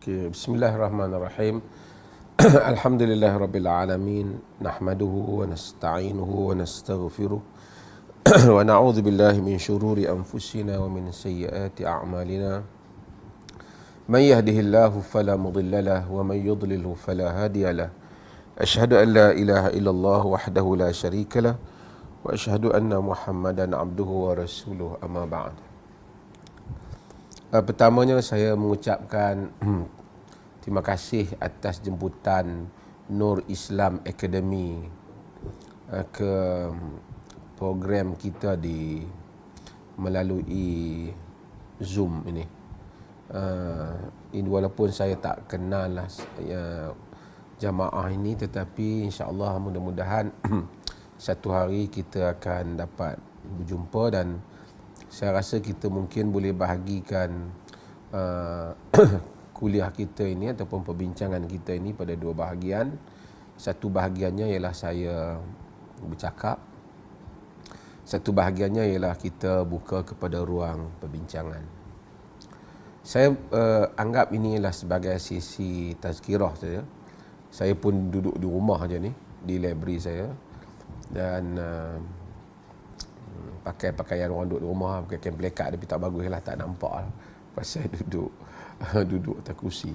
Okay, bismillahirrahmanirrahim. Alhamdulillahirabbil alamin, nahmaduhu wa nasta'inuhu wa nastaghfiruh wa na'udzu billahi min shururi anfusina wa min sayyiati a'malina. Man yahdihillahu fala mudilla lahu wa man yudlilhu fala hadiya lahu. Asyhadu an la ilaha illallah wahdahu la syarika lah wa asyhadu anna Muhammadan abduhu wa rasuluh, amma ba'd. Pertamanya saya mengucapkan terima kasih atas jemputan Nur Islam Academy ke program kita melalui Zoom ini. Ini walaupun saya tak kenal lah jamaah ini, tetapi insya-Allah mudah-mudahan satu hari kita akan dapat berjumpa dan saya rasa kita mungkin boleh bahagikan kuliah kita ini ataupun perbincangan kita ini pada dua bahagian. Satu bahagiannya ialah saya bercakap. Satu bahagiannya ialah kita buka kepada ruang perbincangan. Saya anggap ini ialah sebagai sesi tazkirah saja. Saya pun duduk di rumah aja ni, di library saya, dan pakai pakaian orang duduk di rumah, pakai kain pelekat tapi tak bagus lah, tak nampak lah pasal duduk atas kursi.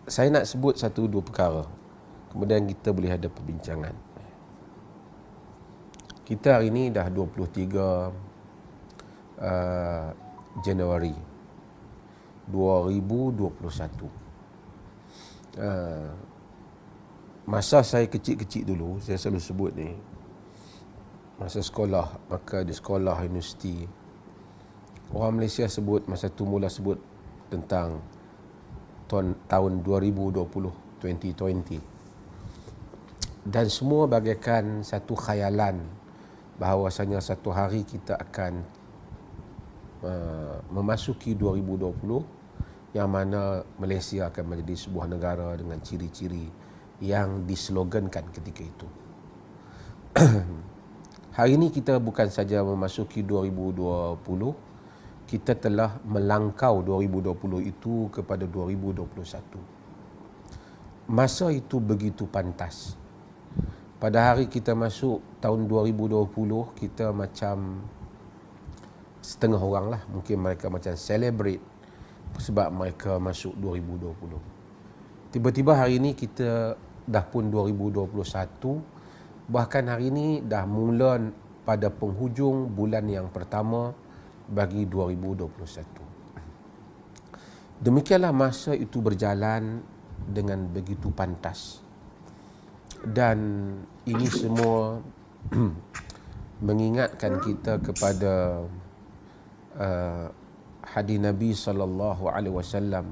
Saya nak sebut satu dua perkara, kemudian kita boleh ada perbincangan. Kita hari ini dah 23 Januari 2021. Masa saya kecil-kecil dulu, saya selalu sebut ni, masa sekolah, maka di sekolah universiti, orang Malaysia sebut, masa tu mula sebut tentang tahun 2020, 2020. Dan semua bagaikan satu khayalan bahawasanya satu hari kita akan memasuki 2020, yang mana Malaysia akan menjadi sebuah negara dengan ciri-ciri yang dislogankan ketika itu. Hari ini kita bukan saja memasuki 2020, kita telah melangkau 2020 itu kepada 2021. Masa itu begitu pantas. Pada hari kita masuk tahun 2020, kita macam setengah orang lah, mungkin mereka macam celebrate sebab mereka masuk 2020. Tiba-tiba hari ini kita dah pun 2021. Bahkan hari ini dah mula pada penghujung bulan yang pertama bagi 2021. Demikianlah masa itu berjalan dengan begitu pantas. Dan ini semua mengingatkan kita kepada hadis Nabi SAW,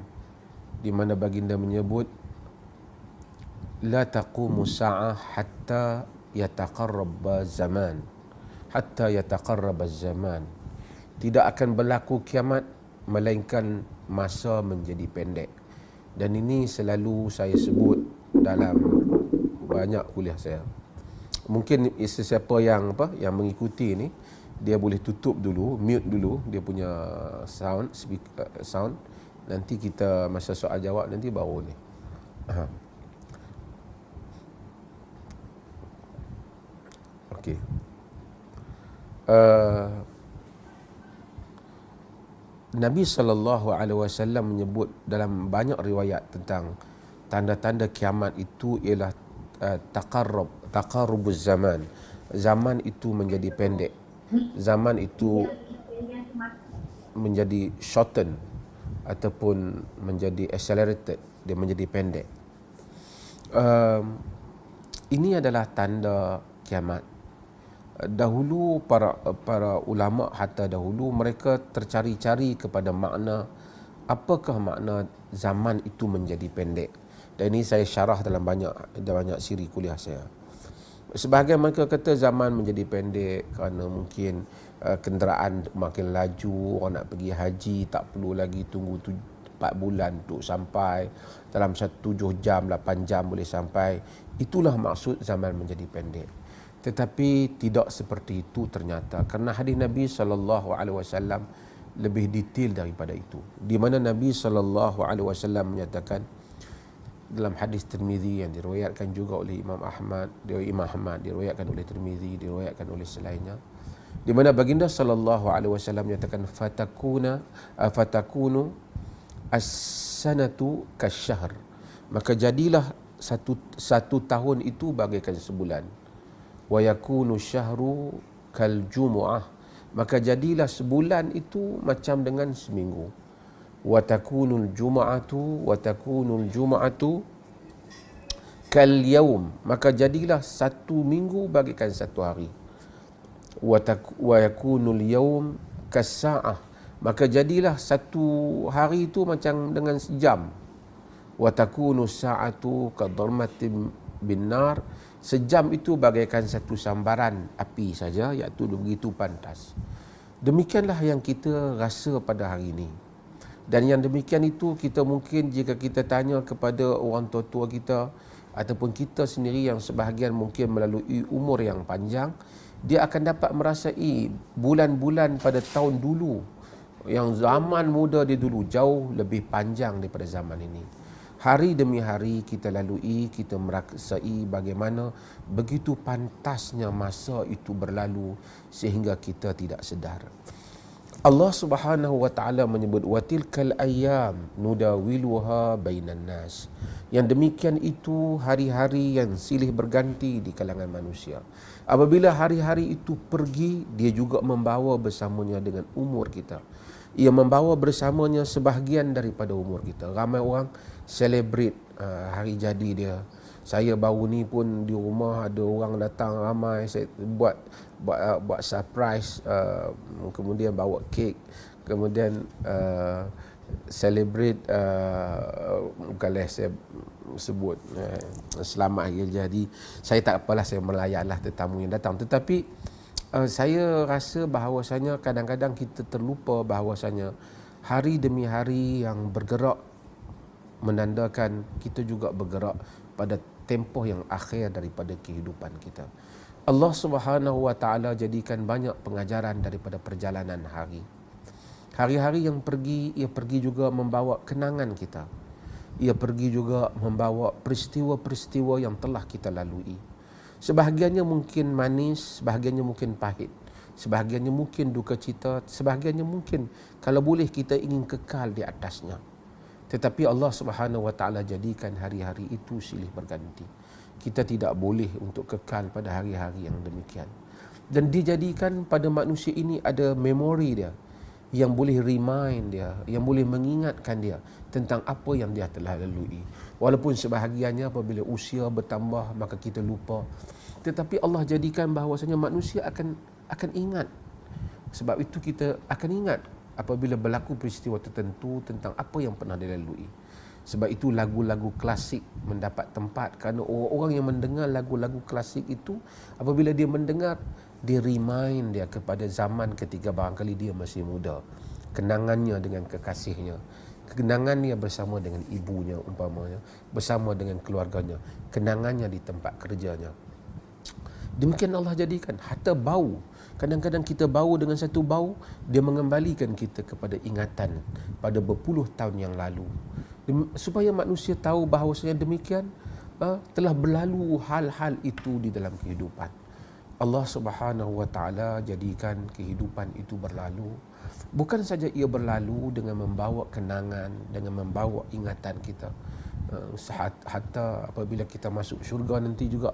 di mana baginda menyebut, la taqumu sa'ah hatta yataqarraba zaman, tidak akan berlaku kiamat melainkan masa menjadi pendek. Dan ini selalu saya sebut dalam banyak kuliah saya. Mungkin sesiapa yang mengikuti ini, dia boleh tutup dulu, mute dulu dia punya sound, sound. Nanti kita masa soal jawab nanti baru ni. Okey. Nabi SAW menyebut dalam banyak riwayat tentang tanda-tanda kiamat itu ialah taqarrubuz zaman. Zaman itu menjadi pendek. Zaman itu menjadi shorten ataupun menjadi accelerated, dia menjadi pendek. Ini adalah tanda kiamat. Dahulu para ulama hatta dahulu mereka tercari-cari kepada makna, apakah makna zaman itu menjadi pendek. Dan ini saya syarah dalam banyak siri kuliah saya. Sebahagian mereka kata zaman menjadi pendek kerana mungkin kenderaan makin laju, orang nak pergi haji tak perlu lagi tunggu 4 bulan untuk sampai, dalam 7 jam, 8 jam boleh sampai. Itulah maksud zaman menjadi pendek. Tetapi tidak seperti itu ternyata, kerana hadis Nabi SAW lebih detail daripada itu, di mana Nabi SAW menyatakan dalam hadis Tirmizi yang diriwayatkan juga oleh Imam Ahmad, diriwayatkan oleh Tirmizi, diriwayatkan oleh selainnya, di mana baginda SAW menyatakan fatakunu as-sanatu kasyahr, maka jadilah satu tahun itu bagaikan sebulan. Wa yakunu syahru kal jumu'ah, maka jadilah sebulan itu macam dengan seminggu. Wa takunul jumu'atu kal yaum, maka jadilah satu minggu bagaikan satu hari. Wa yakunul yaum kas sa'ah, maka jadilah satu hari itu macam dengan sejam. Wa takunu sa'atu kadarmatin bin nar, sejam itu bagaikan satu sambaran api saja, iaitu begitu pantas. Demikianlah yang kita rasa pada hari ini. Dan yang demikian itu kita mungkin jika kita tanya kepada orang tua-tua kita ataupun kita sendiri yang sebahagian mungkin melalui umur yang panjang, dia akan dapat merasai bulan-bulan pada tahun dulu, yang zaman muda dia dulu jauh lebih panjang daripada zaman ini. Hari demi hari kita lalui, kita merasai bagaimana begitu pantasnya masa itu berlalu sehingga kita tidak sedar. Allah Subhanahu wa taala menyebut watilkal ayyam nudawiluha bainan nas. Yang demikian itu hari-hari yang silih berganti di kalangan manusia. Apabila hari-hari itu pergi, dia juga membawa bersamanya dengan umur kita. Ia membawa bersamanya sebahagian daripada umur kita. Ramai orang celebrate hari jadi dia. Saya baru ni pun di rumah ada orang datang ramai, saya buat surprise, kemudian bawa kek, kemudian celebrate, bukanlah saya sebut selamat hari jadi. Saya tak apalah, saya melayaklah tetamu yang datang, tetapi saya rasa bahawasanya kadang-kadang kita terlupa bahawasanya hari demi hari yang bergerak menandakan kita juga bergerak pada tempoh yang akhir daripada kehidupan kita. Allah Subhanahu wa taala jadikan banyak pengajaran daripada perjalanan hari. Hari-hari yang pergi, ia pergi juga membawa kenangan kita. Ia pergi juga membawa peristiwa-peristiwa yang telah kita lalui. Sebahagiannya mungkin manis, sebahagiannya mungkin pahit, sebahagiannya mungkin duka cita, sebahagiannya mungkin kalau boleh kita ingin kekal di atasnya. Tetapi Allah Subhanahu wa taala jadikan hari-hari itu silih berganti. Kita tidak boleh untuk kekal pada hari-hari yang demikian. Dan dijadikan pada manusia ini ada memori dia yang boleh remind dia, yang boleh mengingatkan dia tentang apa yang dia telah lalui. Walaupun sebahagiannya apabila usia bertambah maka kita lupa. Tetapi Allah jadikan bahawasanya manusia akan ingat. Sebab itu kita akan ingat apabila berlaku peristiwa tertentu tentang apa yang pernah dilalui. Sebab itu lagu-lagu klasik mendapat tempat kerana orang-orang yang mendengar lagu-lagu klasik itu, apabila dia mendengar, dia remind dia kepada zaman ketika barangkali dia masih muda. Kenangannya dengan kekasihnya, kenangannya bersama dengan ibunya umpamanya, bersama dengan keluarganya, kenangannya di tempat kerjanya. Demikian Allah jadikan. Hatta bau, kadang-kadang kita bau dengan satu bau, dia mengembalikan kita kepada ingatan pada berpuluh tahun yang lalu. Supaya manusia tahu bahawasanya demikian telah berlalu hal-hal itu di dalam kehidupan. Allah Subhanahu wa taala jadikan kehidupan itu berlalu. Bukan saja ia berlalu dengan membawa kenangan, dengan membawa ingatan kita. Hatta apabila kita masuk syurga nanti juga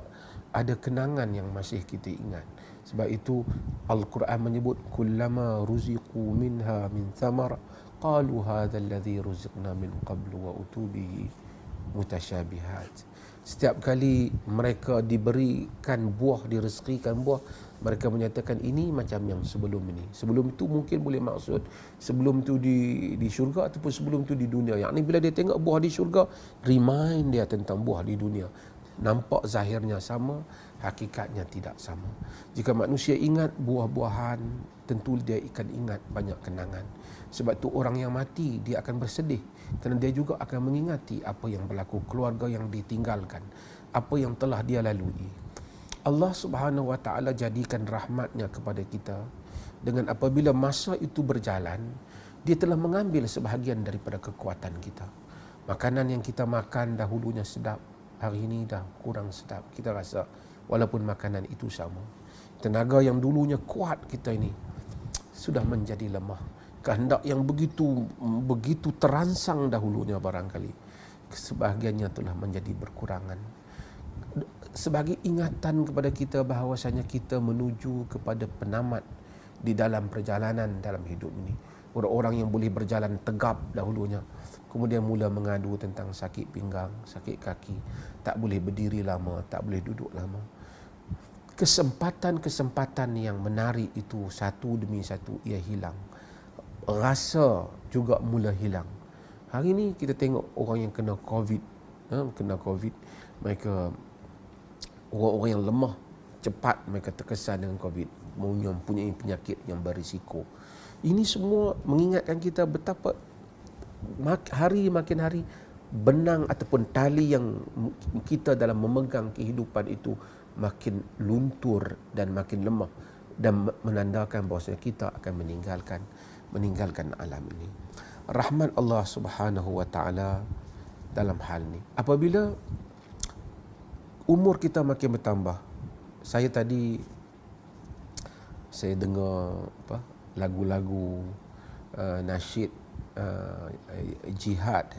ada kenangan yang masih kita ingat. Sebab itu Al-Quran menyebut kullama ruziqu minha min thamar qalu hadha alladhi ruziqna min qablu wa utubihi mutasyabihat. Setiap kali mereka diberikan buah, direzekikan buah, mereka menyatakan ini macam yang sebelum ini. Sebelum itu mungkin boleh maksud sebelum itu di syurga ataupun sebelum itu di dunia. Yang ni bila dia tengok buah di syurga, remind dia tentang buah di dunia. Nampak zahirnya sama, hakikatnya tidak sama. Jika manusia ingat buah-buahan, tentu dia akan ingat banyak kenangan. Sebab tu orang yang mati, dia akan bersedih kerana dia juga akan mengingati apa yang berlaku, keluarga yang ditinggalkan, apa yang telah dia lalui. Allah Subhanahu wa taala jadikan rahmatnya kepada kita dengan apabila masa itu berjalan, Dia telah mengambil sebahagian daripada kekuatan kita. Makanan yang kita makan dahulunya sedap, hari ini dah kurang sedap. Kita rasa walaupun makanan itu sama. Tenaga yang dulunya kuat kita ini sudah menjadi lemah. Kehendak yang begitu terangsang dahulunya barangkali, sebahagiannya telah menjadi berkurangan. Sebagai ingatan kepada kita bahawasanya kita menuju kepada penamat di dalam perjalanan dalam hidup ini. Orang-orang yang boleh berjalan tegap dahulunya, kemudian mula mengadu tentang sakit pinggang, sakit kaki, tak boleh berdiri lama, tak boleh duduk lama. Kesempatan-kesempatan yang menarik itu satu demi satu ia hilang. Rasa juga mula hilang. Hari ini kita tengok orang yang kena COVID, mereka orang-orang yang lemah, cepat mereka terkesan dengan COVID, mempunyai penyakit yang berisiko. Ini semua mengingatkan kita betapa hari makin hari benang ataupun tali yang kita dalam memegang kehidupan itu makin luntur dan makin lemah, dan menandakan bahawa kita akan meninggalkan alam ini. Rahmat Allah Subhanahu wa taala dalam hal ini. Apabila umur kita makin bertambah, saya dengar lagu-lagu nasyid jihad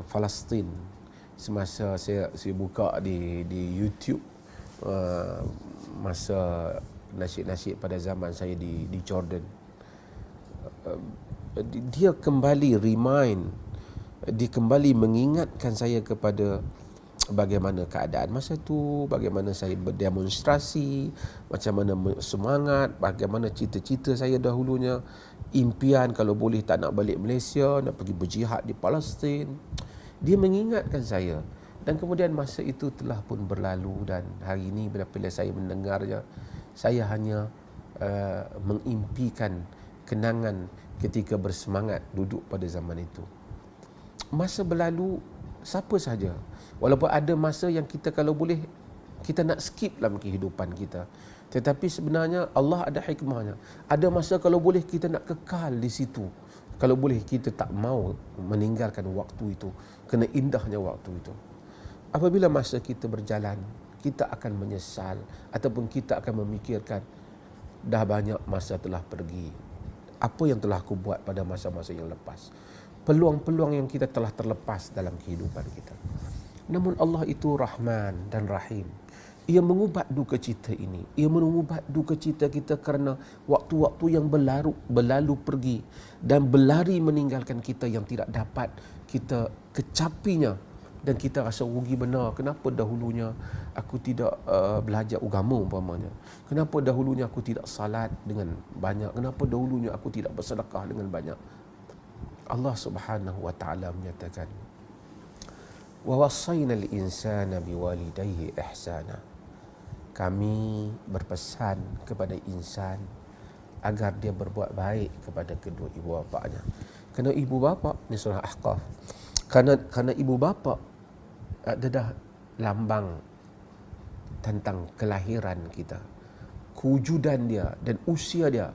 Palestin semasa saya buka di YouTube, masa nasyid-nasyid pada zaman saya di Jordan. Dia kembali mengingatkan saya kepada bagaimana keadaan masa itu, bagaimana saya berdemonstrasi, macam mana semangat, bagaimana cita-cita saya dahulunya, impian kalau boleh tak nak balik Malaysia, nak pergi berjihad di Palestin. Dia mengingatkan saya, dan kemudian masa itu telah pun berlalu, dan hari ini bila saya mendengarnya, saya hanya mengimpikan kenangan ketika bersemangat duduk pada zaman itu. Masa berlalu, siapa saja, walaupun ada masa yang kita kalau boleh kita nak skip dalam kehidupan kita, tetapi sebenarnya Allah ada hikmahnya. Ada masa kalau boleh kita nak kekal di situ, kalau boleh kita tak mau meninggalkan waktu itu, kerana indahnya waktu itu. Apabila masa kita berjalan, kita akan menyesal ataupun kita akan memikirkan, dah banyak masa telah pergi, apa yang telah aku buat pada masa-masa yang lepas, peluang-peluang yang kita telah terlepas dalam kehidupan kita. Namun Allah itu Rahman dan Rahim. Ia mengubat duka cita ini. Ia mengubat duka cita kita kerana waktu-waktu yang berlalu pergi dan berlari meninggalkan kita yang tidak dapat kita kecapinya, dan kita rasa rugi benar. Kenapa dahulunya aku tidak belajar agama umpamanya? Kenapa dahulunya aku tidak salat dengan banyak? Kenapa dahulunya aku tidak bersedekah dengan banyak? Allah Subhanahu wa taala menyatakan, wa wassayna al-insana biwalidayhi ihsana. Kami berpesan kepada insan agar dia berbuat baik kepada kedua ibu bapanya. Kerana ibu bapa ni surah Ahqaf. Kerana ibu bapa adalah lambang tentang kelahiran kita, kewujudan dia dan usia dia,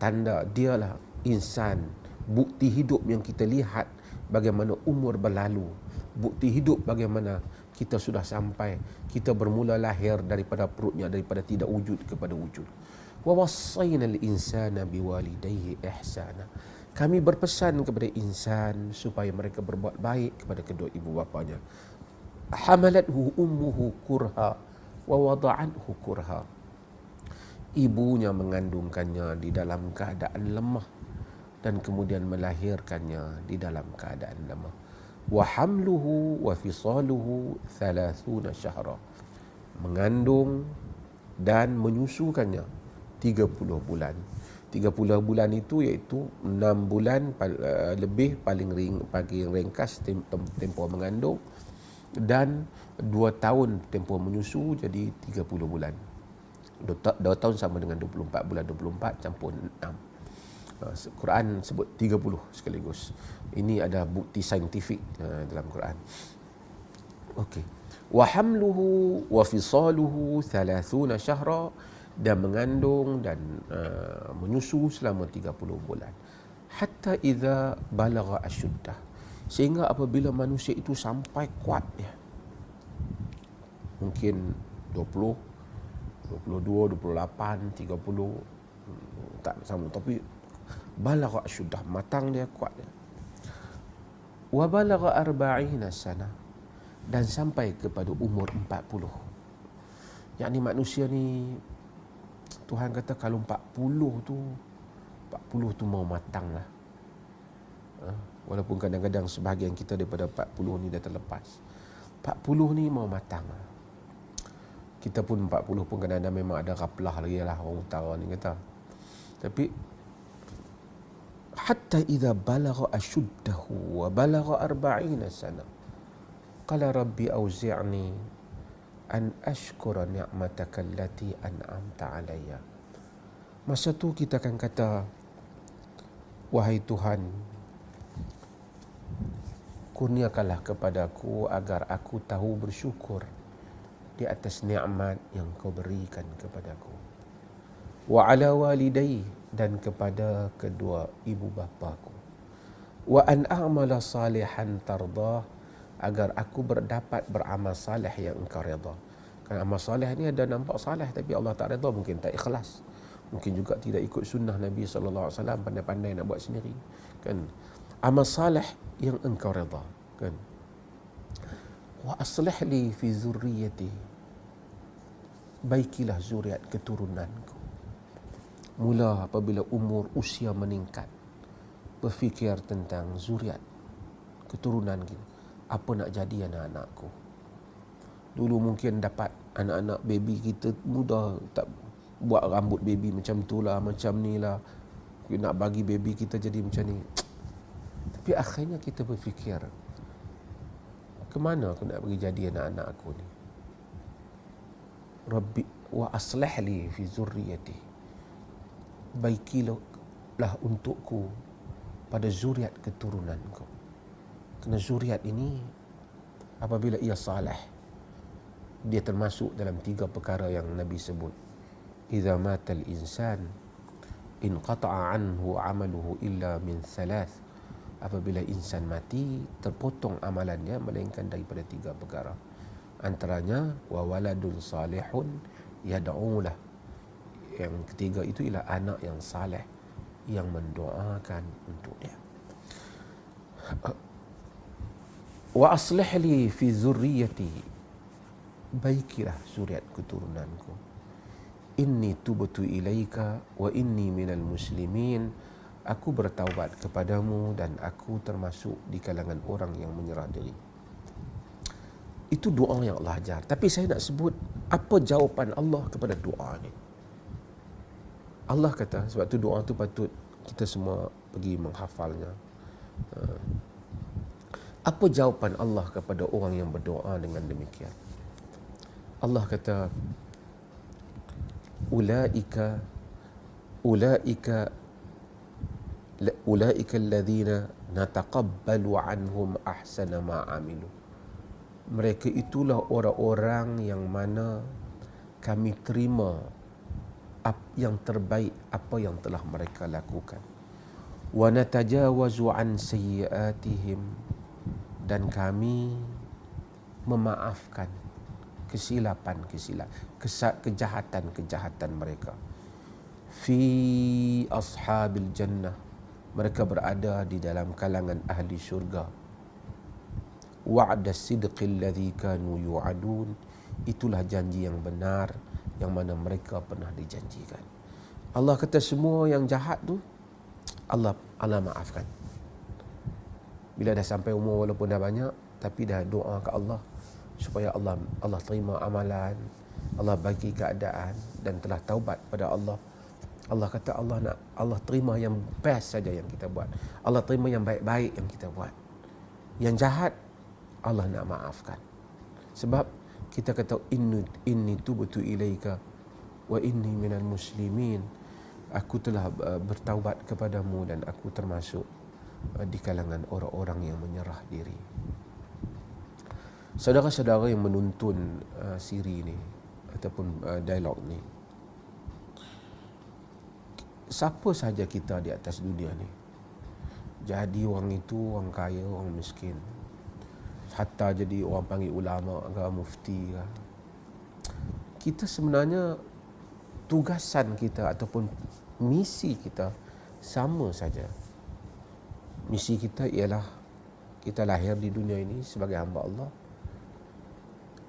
tanda dialah insan, bukti hidup yang kita lihat bagaimana umur berlalu, bukti hidup bagaimana kita sudah sampai, kita bermula lahir daripada perutnya, daripada tidak wujud kepada wujud. Wa wassaynal insana biwalidayhi ihsana. Kami berpesan kepada insan supaya mereka berbuat baik kepada kedua ibu bapanya. Hamalathu ummuhu kurha wa wada'athu kurha. Ibunya mengandungkannya di dalam keadaan lemah dan kemudian melahirkannya di dalam keadaan lemah. Wa hamluhu wa fisaluhu 30 syahra. Mengandung dan menyusukannya 30 bulan. 30 bulan itu iaitu 6 bulan lebih paling ringkas tempoh mengandung, dan 2 tahun tempoh menyusu, jadi 30 bulan. 2 tahun sama dengan 24 bulan, 24 campur 6. Quran sebut 30 sekaligus. Ini ada bukti saintifik dalam Quran. Okey. Wa hamluhu wa fisaluhu 30 syahra, dan mengandung dan menyusu selama 30 bulan. hatta idza balagha asyuddah, sehingga apabila manusia itu sampai kuatnya, mungkin 20, 22, 28, 30, tak sama, tapi balagha asyuddah, matang dia, kuat dia. Wa balagha arba'ina sana, dan sampai kepada umur 40. Yakni manusia ni, Tuhan kata kalau 40 tu mau matang lah. Walaupun kadang-kadang sebahagian kita daripada 40 ni dah terlepas. 40 ni mau matang lah. Kita pun 40 pun kadang-kadang memang ada raplah lagi lah, orang utara ni kata. Tapi hatta idza balagha ashuddahu wa balagha 40 sana qala rabbi auzi'ni an ashkura ni'mataka allati an'amta alayya. Masa tu kita akan kata, wahai Tuhan, kurniakanlah kepadaku agar aku tahu bersyukur di atas nikmat yang kau berikan kepadaku. Wa ala walidayya, dan kepada kedua ibu bapaku. Wa an a'mala salihan tardah, agar aku berdapat beramal salih yang engkau redha. Kan amal salih ni ada nampak salih tapi Allah tak redha, mungkin tak ikhlas. Mungkin juga tidak ikut sunnah Nabi sallallahu alaihi wasallam, pandai-pandai nak buat sendiri. Kan amal salih yang engkau redha, kan. Wa aslih li fi zurriyyati, baikilah zuriat keturunanku. Mula apabila umur usia meningkat, berfikir tentang zuriat keturunan kita. Apa nak jadi anak-anakku? Dulu mungkin dapat anak-anak baby kita muda, tak buat rambut baby macam tu lah, macam ni lah. Nak bagi baby kita jadi macam ni. Tapi akhirnya kita berfikir, ke mana aku nak bagi jadi anak-anak aku ni? Rabbi wa aslih li fi zurriyati, baikilah untukku pada zuriat keturunanku. Kerana zuriat ini apabila ia salih, dia termasuk dalam 3 perkara yang Nabi sebut. Idza matal insan inqata'a anhu amaluhu illa min thalath. Apabila insan mati, terpotong amalannya melainkan daripada 3 perkara. Antaranya wa waladun salihun yad'ulah. Yang ketiga itu ialah anak yang saleh yang mendoakan untuk dia. Wa aslih li fi zurriyyati, baikilah zuriat keturunanku. Inni tubtu ilaika wa inni minal muslimin. Aku bertaubat kepadamu dan aku termasuk di kalangan orang yang menyerah diri. Itu doa yang Allah ajar. Tapi saya nak sebut apa jawapan Allah kepada doa ni. Allah kata, sebab tu doa tu patut kita semua pergi menghafalnya. Apa jawapan Allah kepada orang yang berdoa dengan demikian? Allah kata, ulaika alladhina nataqabbalu anhum ahsana ma amilu. Mereka itulah orang-orang yang mana kami terima yang terbaik apa yang telah mereka lakukan. Wa natajawazu an sayyiatihim, dan kami memaafkan kejahatan-kejahatan mereka. Fi ashabil jannah, mereka berada di dalam kalangan ahli syurga. Wa'da sidqil ladzi kanu yu'adun, itulah janji yang benar yang mana mereka pernah dijanjikan. Allah kata semua yang jahat tu Allah maafkan. Bila dah sampai umur walaupun dah banyak, tapi dah doa ke Allah supaya Allah terima amalan, Allah bagi keadaan dan telah taubat pada Allah. Allah kata Allah terima yang best saja yang kita buat. Allah terima yang baik-baik yang kita buat. Yang jahat Allah nak maafkan. Sebab kita kata inni tubtu ilaika wa inni minal muslimin. Aku telah bertaubat kepadamu dan aku termasuk di kalangan orang-orang yang menyerah diri. Saudara-saudara yang menuntun siri ni ataupun dialog ni, siapa sahaja kita di atas dunia ni, Jadi orang itu orang kaya, orang miskin. Hatta jadi orang panggil ulama ke, mufti ke. Kita sebenarnya tugasan kita ataupun misi kita sama saja. Misi kita ialah kita lahir di dunia ini sebagai hamba Allah.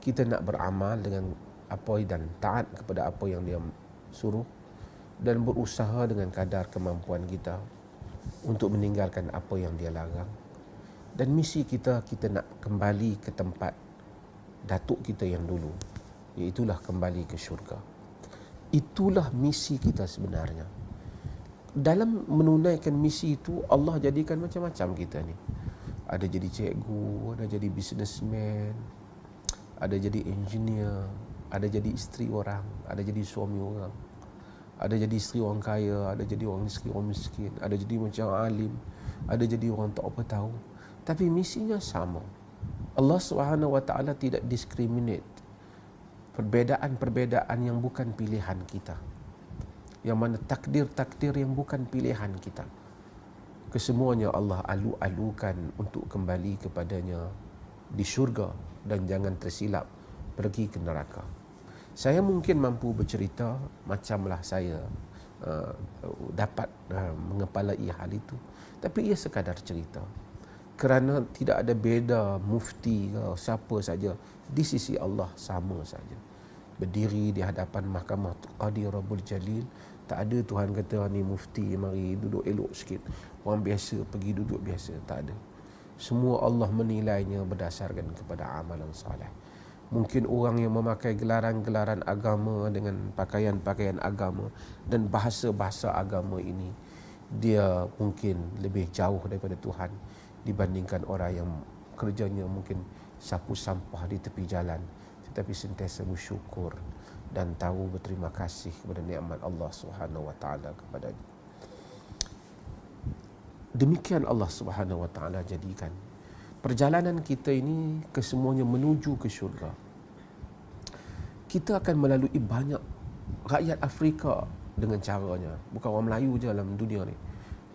Kita nak beramal dengan apa dan taat kepada apa yang dia suruh dan berusaha dengan kadar kemampuan kita untuk meninggalkan apa yang dia larang. Dan misi kita, kita nak kembali ke tempat datuk kita yang dulu, iaitulah kembali ke syurga. Itulah misi kita sebenarnya. Dalam menunaikan misi itu, Allah jadikan macam-macam kita ni. Ada jadi cikgu, ada jadi businessman, ada jadi engineer, ada jadi isteri orang, ada jadi suami orang, ada jadi isteri orang kaya, ada jadi isteri orang miskin, ada jadi macam alim, ada jadi orang tak apa tahu. Tapi misinya sama. Allah SWT tidak discriminate perbezaan-perbezaan yang bukan pilihan kita, yang mana takdir-takdir yang bukan pilihan kita. Kesemuanya Allah alu-alukan untuk kembali kepadanya di syurga dan jangan tersilap pergi ke neraka. Saya mungkin mampu bercerita macamlah saya dapat mengepalai hal itu, tapi ia sekadar cerita. Kerana tidak ada beza mufti ke siapa saja, di sisi Allah sama saja. Berdiri di hadapan Mahkamah Qadi Rabbul Jalil, tak ada Tuhan kata ni mufti mari duduk elok sikit, orang biasa pergi duduk biasa, tak ada. Semua Allah menilainya berdasarkan kepada amalan saleh. Mungkin orang yang memakai gelaran-gelaran agama dengan pakaian-pakaian agama dan bahasa-bahasa agama ini, dia mungkin lebih jauh daripada Tuhan dibandingkan orang yang kerjanya mungkin sapu sampah di tepi jalan, tetapi sentiasa bersyukur dan tahu berterima kasih kepada nikmat Allah Subhanahu wa taala kepadanya. Demikian Allah Subhanahu wa taala jadikan perjalanan kita ini kesemuanya menuju ke syurga. Kita akan melalui banyak rakyat Afrika dengan caranya, bukan orang Melayu je dalam dunia ni.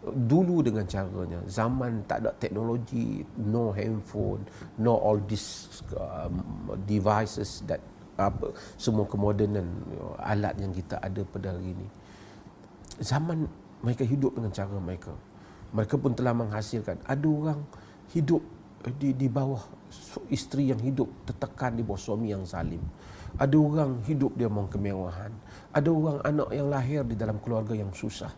Dulu dengan caranya, zaman tak ada teknologi, no handphone, no all these devices that semua kemodenan alat yang kita ada pada hari ini. Zaman mereka hidup dengan cara mereka. Mereka pun telah menghasilkan. Ada orang hidup di bawah isteri yang hidup tertekan di bawah suami yang zalim. Ada orang hidup dia mahu kemewahan. Ada orang anak yang lahir di dalam keluarga yang susah.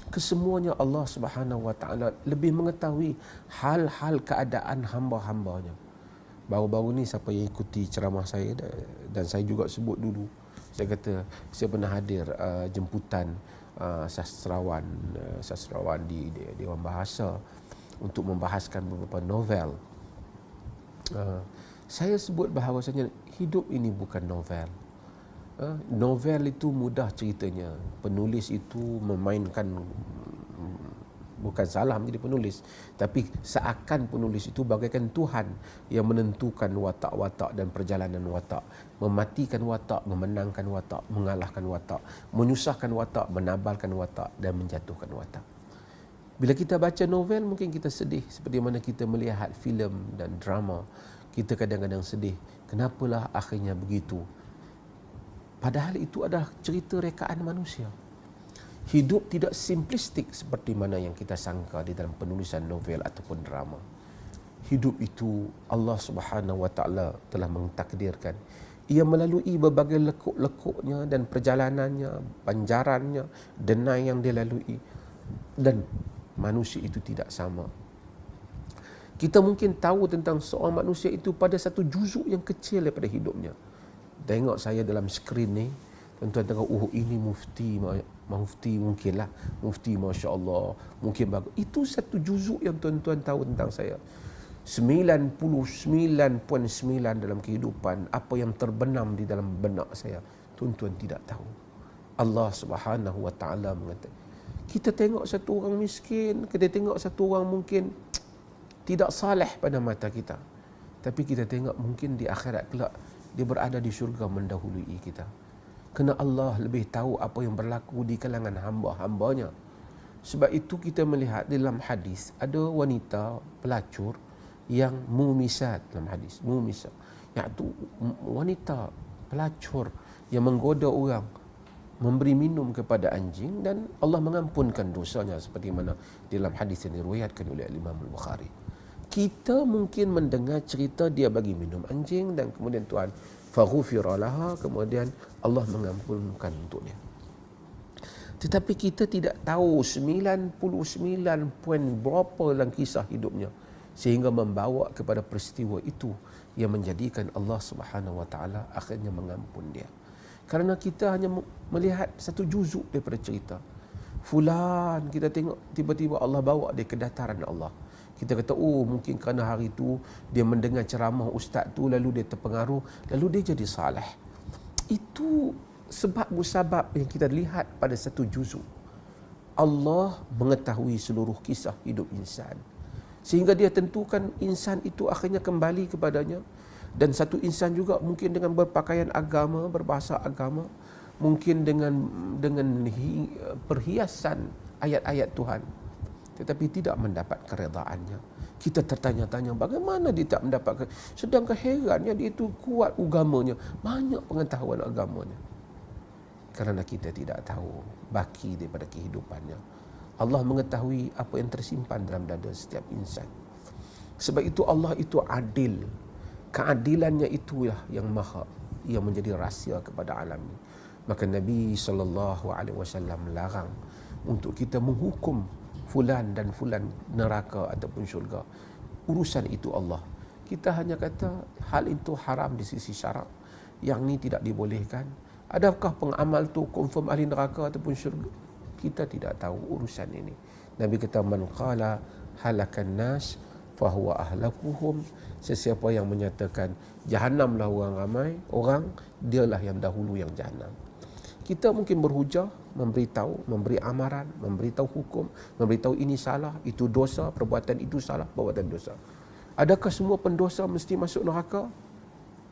Kesemuanya Allah Subhanahu wa taala lebih mengetahui hal-hal keadaan hamba-hambanya. Baru-baru ni siapa yang ikuti ceramah saya, dan saya juga sebut dulu, saya kata saya pernah hadir jemputan sastrawan di Dewan Bahasa untuk membahaskan beberapa novel. Saya sebut bahawasanya hidup ini bukan novel. Novel itu mudah ceritanya. Penulis itu memainkan, bukan salah menjadi penulis, tapi seakan penulis itu bagaikan Tuhan yang menentukan watak-watak dan perjalanan watak, mematikan watak, memenangkan watak, mengalahkan watak, menyusahkan watak, menabalkan watak dan menjatuhkan watak. Bila kita baca novel mungkin kita sedih, seperti mana kita melihat filem dan drama, kita kadang-kadang sedih, kenapalah akhirnya begitu. Padahal itu adalah cerita rekaan manusia. Hidup tidak simplistik seperti mana yang kita sangka di dalam penulisan novel ataupun drama. Hidup itu Allah Subhanahu wa taala telah mentakdirkan. Ia melalui berbagai lekuk-lekuknya dan perjalanannya, panjarannya, denai yang dia lalui, dan manusia itu tidak sama. Kita mungkin tahu tentang seorang manusia itu pada satu juzuk yang kecil daripada hidupnya. Tengok saya dalam skrin ni, tuan-tuan tengok, ini mufti mungkinlah, mufti masya-Allah, mungkin bagus. Itu satu juzuk yang tuan-tuan tahu tentang saya. 99.9 dalam kehidupan, apa yang terbenam di dalam benak saya, tuan-tuan tidak tahu. Allah Subhanahu wa taala mengatakan, kita tengok satu orang miskin, kita tengok satu orang mungkin tidak saleh pada mata kita, tapi kita tengok mungkin di akhirat kelak dia berada di syurga mendahului kita. Kerana Allah lebih tahu apa yang berlaku di kalangan hamba-hambanya. Sebab itu kita melihat dalam hadis ada wanita pelacur yang mumisat dalam hadis, mumisat, iaitu wanita pelacur yang menggoda orang, memberi minum kepada anjing, dan Allah mengampunkan dosanya seperti mana dalam hadis yang diriwayatkan oleh Imam Al-Bukhari. Kita mungkin mendengar cerita dia bagi minum anjing dan kemudian Tuhan faghufira laha, kemudian Allah mengampunkan untuk dia. Tetapi kita tidak tahu 99 poin berapa dalam kisah hidupnya sehingga membawa kepada peristiwa itu yang menjadikan Allah Subhanahu Wa Taala akhirnya mengampun dia. Kerana kita hanya melihat satu juzuk daripada cerita. Fulan, kita tengok tiba-tiba Allah bawa dia ke dataran Allah. Kita kata, oh mungkin kerana hari itu dia mendengar ceramah ustaz tu, lalu dia terpengaruh, lalu dia jadi saleh. Itu sebab musabab yang kita lihat pada satu juzuk. Allah mengetahui seluruh kisah hidup insan, sehingga dia tentukan insan itu akhirnya kembali kepadanya. Dan satu insan juga mungkin dengan berpakaian agama, berbahasa agama, mungkin dengan perhiasan ayat-ayat Tuhan, tetapi tidak mendapat keredaannya. Kita tertanya-tanya bagaimana dia tak mendapatkan, sedangkan herannya dia itu kuat agamanya, banyak pengetahuan agamanya. Kerana kita tidak tahu baki daripada kehidupannya. Allah mengetahui apa yang tersimpan dalam dada setiap insan. Sebab itu Allah itu adil. Keadilannya itulah yang menjadi rahsia kepada alam ini. Maka Nabi SAW melarang untuk kita menghukum fulan dan fulan neraka ataupun syurga. Urusan itu Allah. Kita hanya kata hal itu haram di sisi syarak, yang ni tidak dibolehkan. Adakah pengamal tu confirm ahli neraka ataupun syurga? Kita tidak tahu urusan ini. Nabi kata, man qala halakan nas fahuwa ahlakuhum. Sesiapa yang menyatakan jahanamlah orang ramai, orang dialah yang dahulu yang jahanam. Kita mungkin berhujah, memberitahu, memberi amaran, memberitahu hukum, memberitahu ini salah, itu dosa, perbuatan itu salah, perbuatan dosa. Adakah semua pendosa mesti masuk neraka?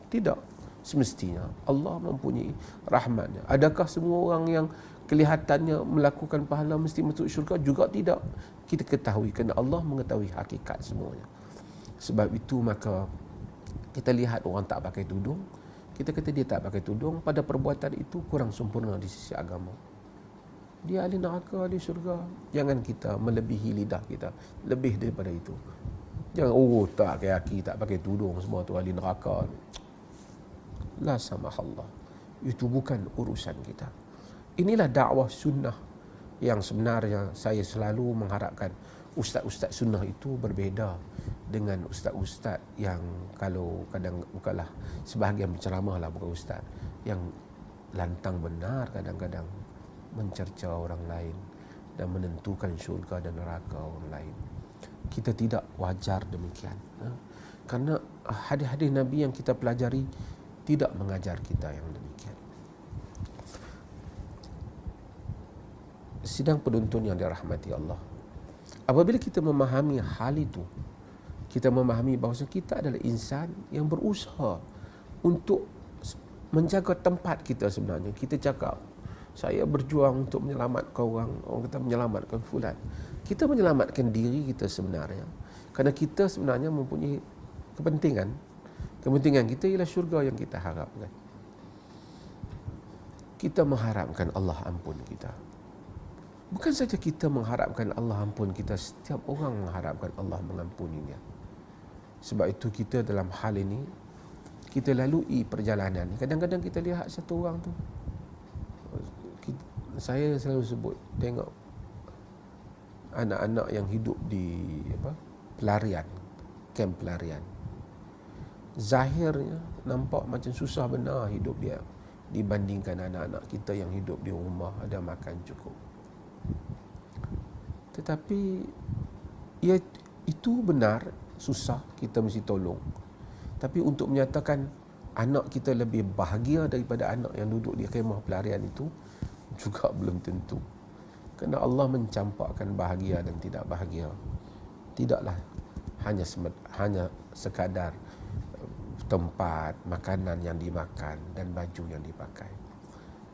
Tidak. Semestinya Allah mempunyai rahmatnya. Adakah semua orang yang kelihatannya melakukan pahala mesti masuk syurga? Juga tidak. Kita ketahui kerana Allah mengetahui hakikat semuanya. Sebab itu maka kita lihat orang tak pakai tudung, kita kata dia tak pakai tudung, pada perbuatan itu kurang sempurna di sisi agama. Dia ahli neraka, ahli syurga. Jangan kita melebihi lidah kita lebih daripada itu. Jangan, oh tak kaki tak pakai tudung semua tu ahli neraka. La samahallah. Itu bukan urusan kita. Inilah dakwah sunnah yang sebenarnya saya selalu mengharapkan ustaz-ustaz sunnah itu berbeza dengan ustaz-ustaz yang kalau kadang bukanlah sebahagian penceramah lah, bukan ustaz yang lantang benar kadang-kadang mencerca orang lain dan menentukan syurga dan neraka orang lain. Kita tidak wajar demikian. Kerana hadis-hadis Nabi yang kita pelajari tidak mengajar kita yang demikian. Sidang penuntun yang dirahmati Allah, apabila kita memahami hal itu, kita memahami bahawa kita adalah insan yang berusaha untuk menjaga tempat kita sebenarnya. Kita cakap, saya berjuang untuk menyelamatkan orang kata menyelamatkan fulan. Kita menyelamatkan diri kita sebenarnya, kerana kita sebenarnya mempunyai kepentingan. Kepentingan kita ialah syurga yang kita harapkan. Kita mengharapkan Allah ampun kita. Bukan saja kita mengharapkan Allah ampun kita, setiap orang mengharapkan Allah mengampuninya. Sebab itu kita dalam hal ini, kita lalui perjalanan. Kadang-kadang kita lihat satu orang tu, saya selalu sebut, tengok anak-anak yang hidup di pelarian, kem pelarian. Zahirnya nampak macam susah benar hidup dia dibandingkan anak-anak kita yang hidup di rumah, ada makan cukup. Tetapi itu benar, susah, kita mesti tolong. Tapi untuk menyatakan anak kita lebih bahagia daripada anak yang duduk di kemah pelarian itu juga belum tentu. Kerana Allah mencampakkan bahagia dan tidak bahagia. Tidaklah hanya sekadar tempat, makanan yang dimakan dan baju yang dipakai.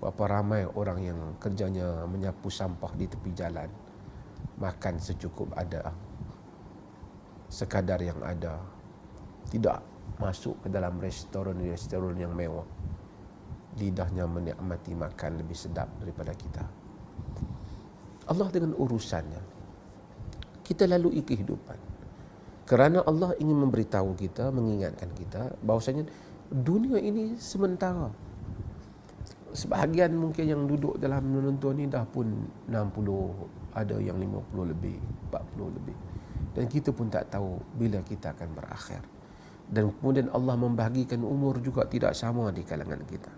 Berapa ramai orang yang kerjanya menyapu sampah di tepi jalan, makan secukup ada, sekadar yang ada, tidak masuk ke dalam restoran yang mewah. Lidahnya menikmati makan lebih sedap daripada kita. Allah dengan urusannya, kita lalui kehidupan. Kerana Allah ingin memberitahu kita, mengingatkan kita bahawasanya dunia ini sementara. Sebahagian mungkin yang duduk dalam menonton ni dah pun 60, ada yang 50 lebih, 40 lebih. Dan kita pun tak tahu bila kita akan berakhir. Dan kemudian Allah membahagikan umur juga tidak sama di kalangan kita.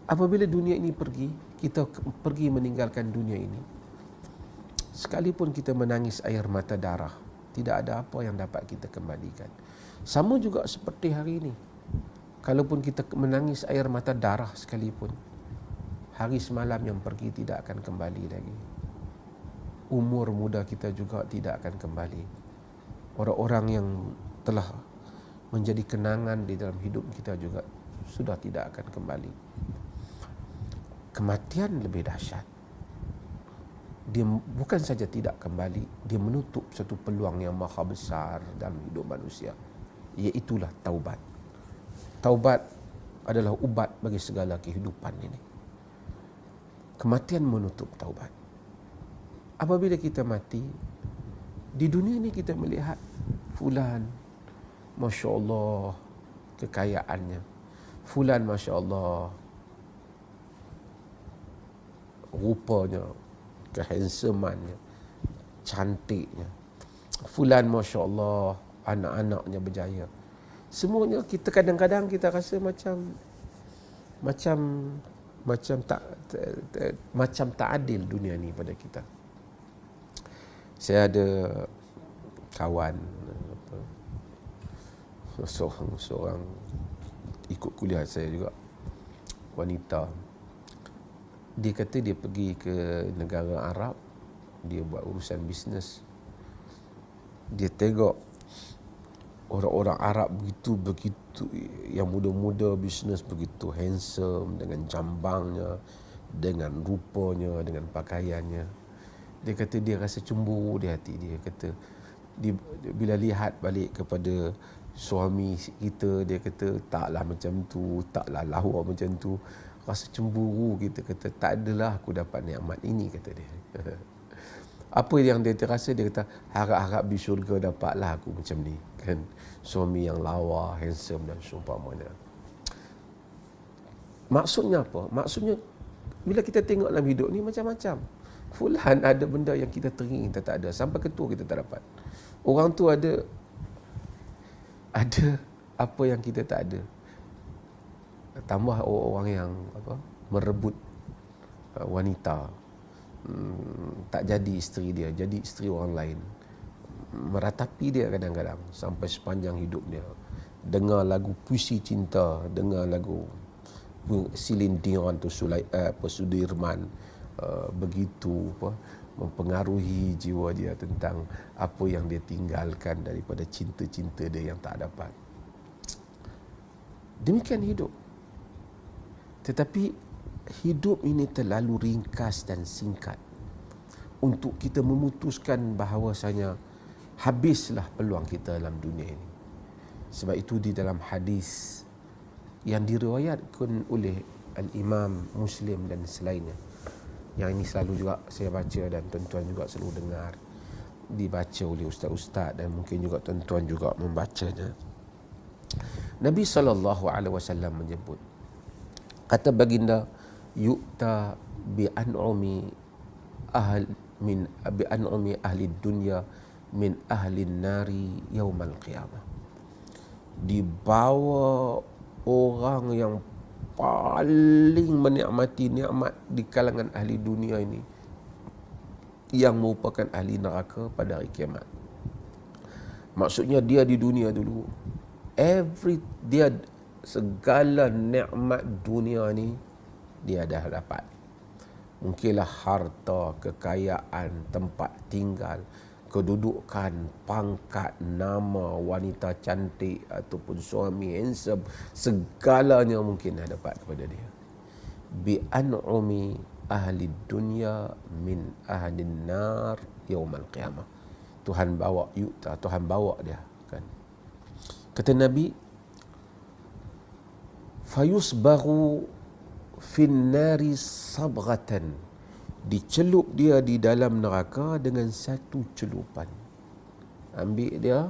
Apabila dunia ini pergi, kita pergi meninggalkan dunia ini, sekalipun kita menangis air mata darah, tidak ada apa yang dapat kita kembalikan. Sama juga seperti hari ini. Kalaupun kita menangis air mata darah sekalipun, hari semalam yang pergi tidak akan kembali lagi. Umur muda kita juga tidak akan kembali. Orang-orang yang telah menjadi kenangan di dalam hidup kita juga sudah tidak akan kembali. Kematian lebih dahsyat. Dia bukan saja tidak kembali, dia menutup satu peluang yang maha besar dalam hidup manusia, iaitulah taubat. Taubat adalah ubat bagi segala kehidupan ini. Kematian menutup taubat. Apabila kita mati, di dunia ini kita melihat fulan, Masya Allah, kekayaannya. Fulan, Masya Allah, rupanya, kehandsomannya, cantiknya. Fulan, Masya Allah, anak-anaknya berjaya. Semuanya kita kadang-kadang kita rasa macam tak adil dunia ni pada kita. Saya ada kawan seorang ikut kuliah saya juga, wanita. Dia kata dia pergi ke negara Arab, dia buat urusan bisnes. Dia tengok orang-orang Arab begitu yang muda-muda bisnes begitu handsome, dengan jambangnya, dengan rupanya, dengan pakaiannya. Dia kata dia rasa cemburu di hati dia. Kata bila lihat balik kepada suami kita, dia kata taklah macam tu, taklah lawa macam tu. Rasa cemburu kita, kata tak adalah aku dapat nikmat ini, kata dia. Apa yang dia terasa, dia kata harap-harap di syurga dapatlah aku macam ni, kan, suami yang lawa, handsome dan seumpamanya. Maksudnya apa? Maksudnya bila kita tengok dalam hidup ni macam-macam. Fulan ada benda yang kita teringin, kita tak ada. Sampai ketua kita tak dapat. Orang tu ada apa yang kita tak ada. Tambah orang yang merebut wanita, tak jadi isteri dia, jadi isteri orang lain. Meratapi dia kadang-kadang sampai sepanjang hidup dia. Dengar lagu puisi cinta, dengar lagu Celine Dion tu Sudirman, begitu mempengaruhi jiwa dia tentang apa yang dia tinggalkan daripada cinta-cinta dia yang tak dapat. Demikian hidup. Tetapi hidup ini terlalu ringkas dan singkat untuk kita memutuskan bahawasanya habislah peluang kita dalam dunia ini. Sebab itu di dalam hadis yang diriwayatkan oleh Al-Imam Muslim dan selainnya, yang ini selalu juga saya baca dan tuan-tuan juga selalu dengar, dibaca oleh ustaz-ustaz dan mungkin juga tuan-tuan juga membacanya. Nabi SAW menyebut, kata baginda, yu'ta bi'an'umi ahli dunya min ahli nari yaumal qiyamah. Dibawa orang yang paling menikmati nikmat di kalangan ahli dunia ini, yang merupakan ahli neraka pada hari kiamat. Maksudnya dia di dunia dulu, dia segala nikmat dunia ni dia dah dapat. Mungkinlah harta, kekayaan, tempat tinggal, kedudukan, pangkat, nama, wanita cantik ataupun suami handsome, segalanya mungkin dah dapat kepada dia. Bi an'umi ahli dunya min ahli nar yaumal qiyamah. Tuhan bawa yu'ta, Tuhan bawa dia kan. Kata Nabi, fayusbahu fin nari sabghatan, dicelup dia di dalam neraka dengan satu celupan. Ambil dia,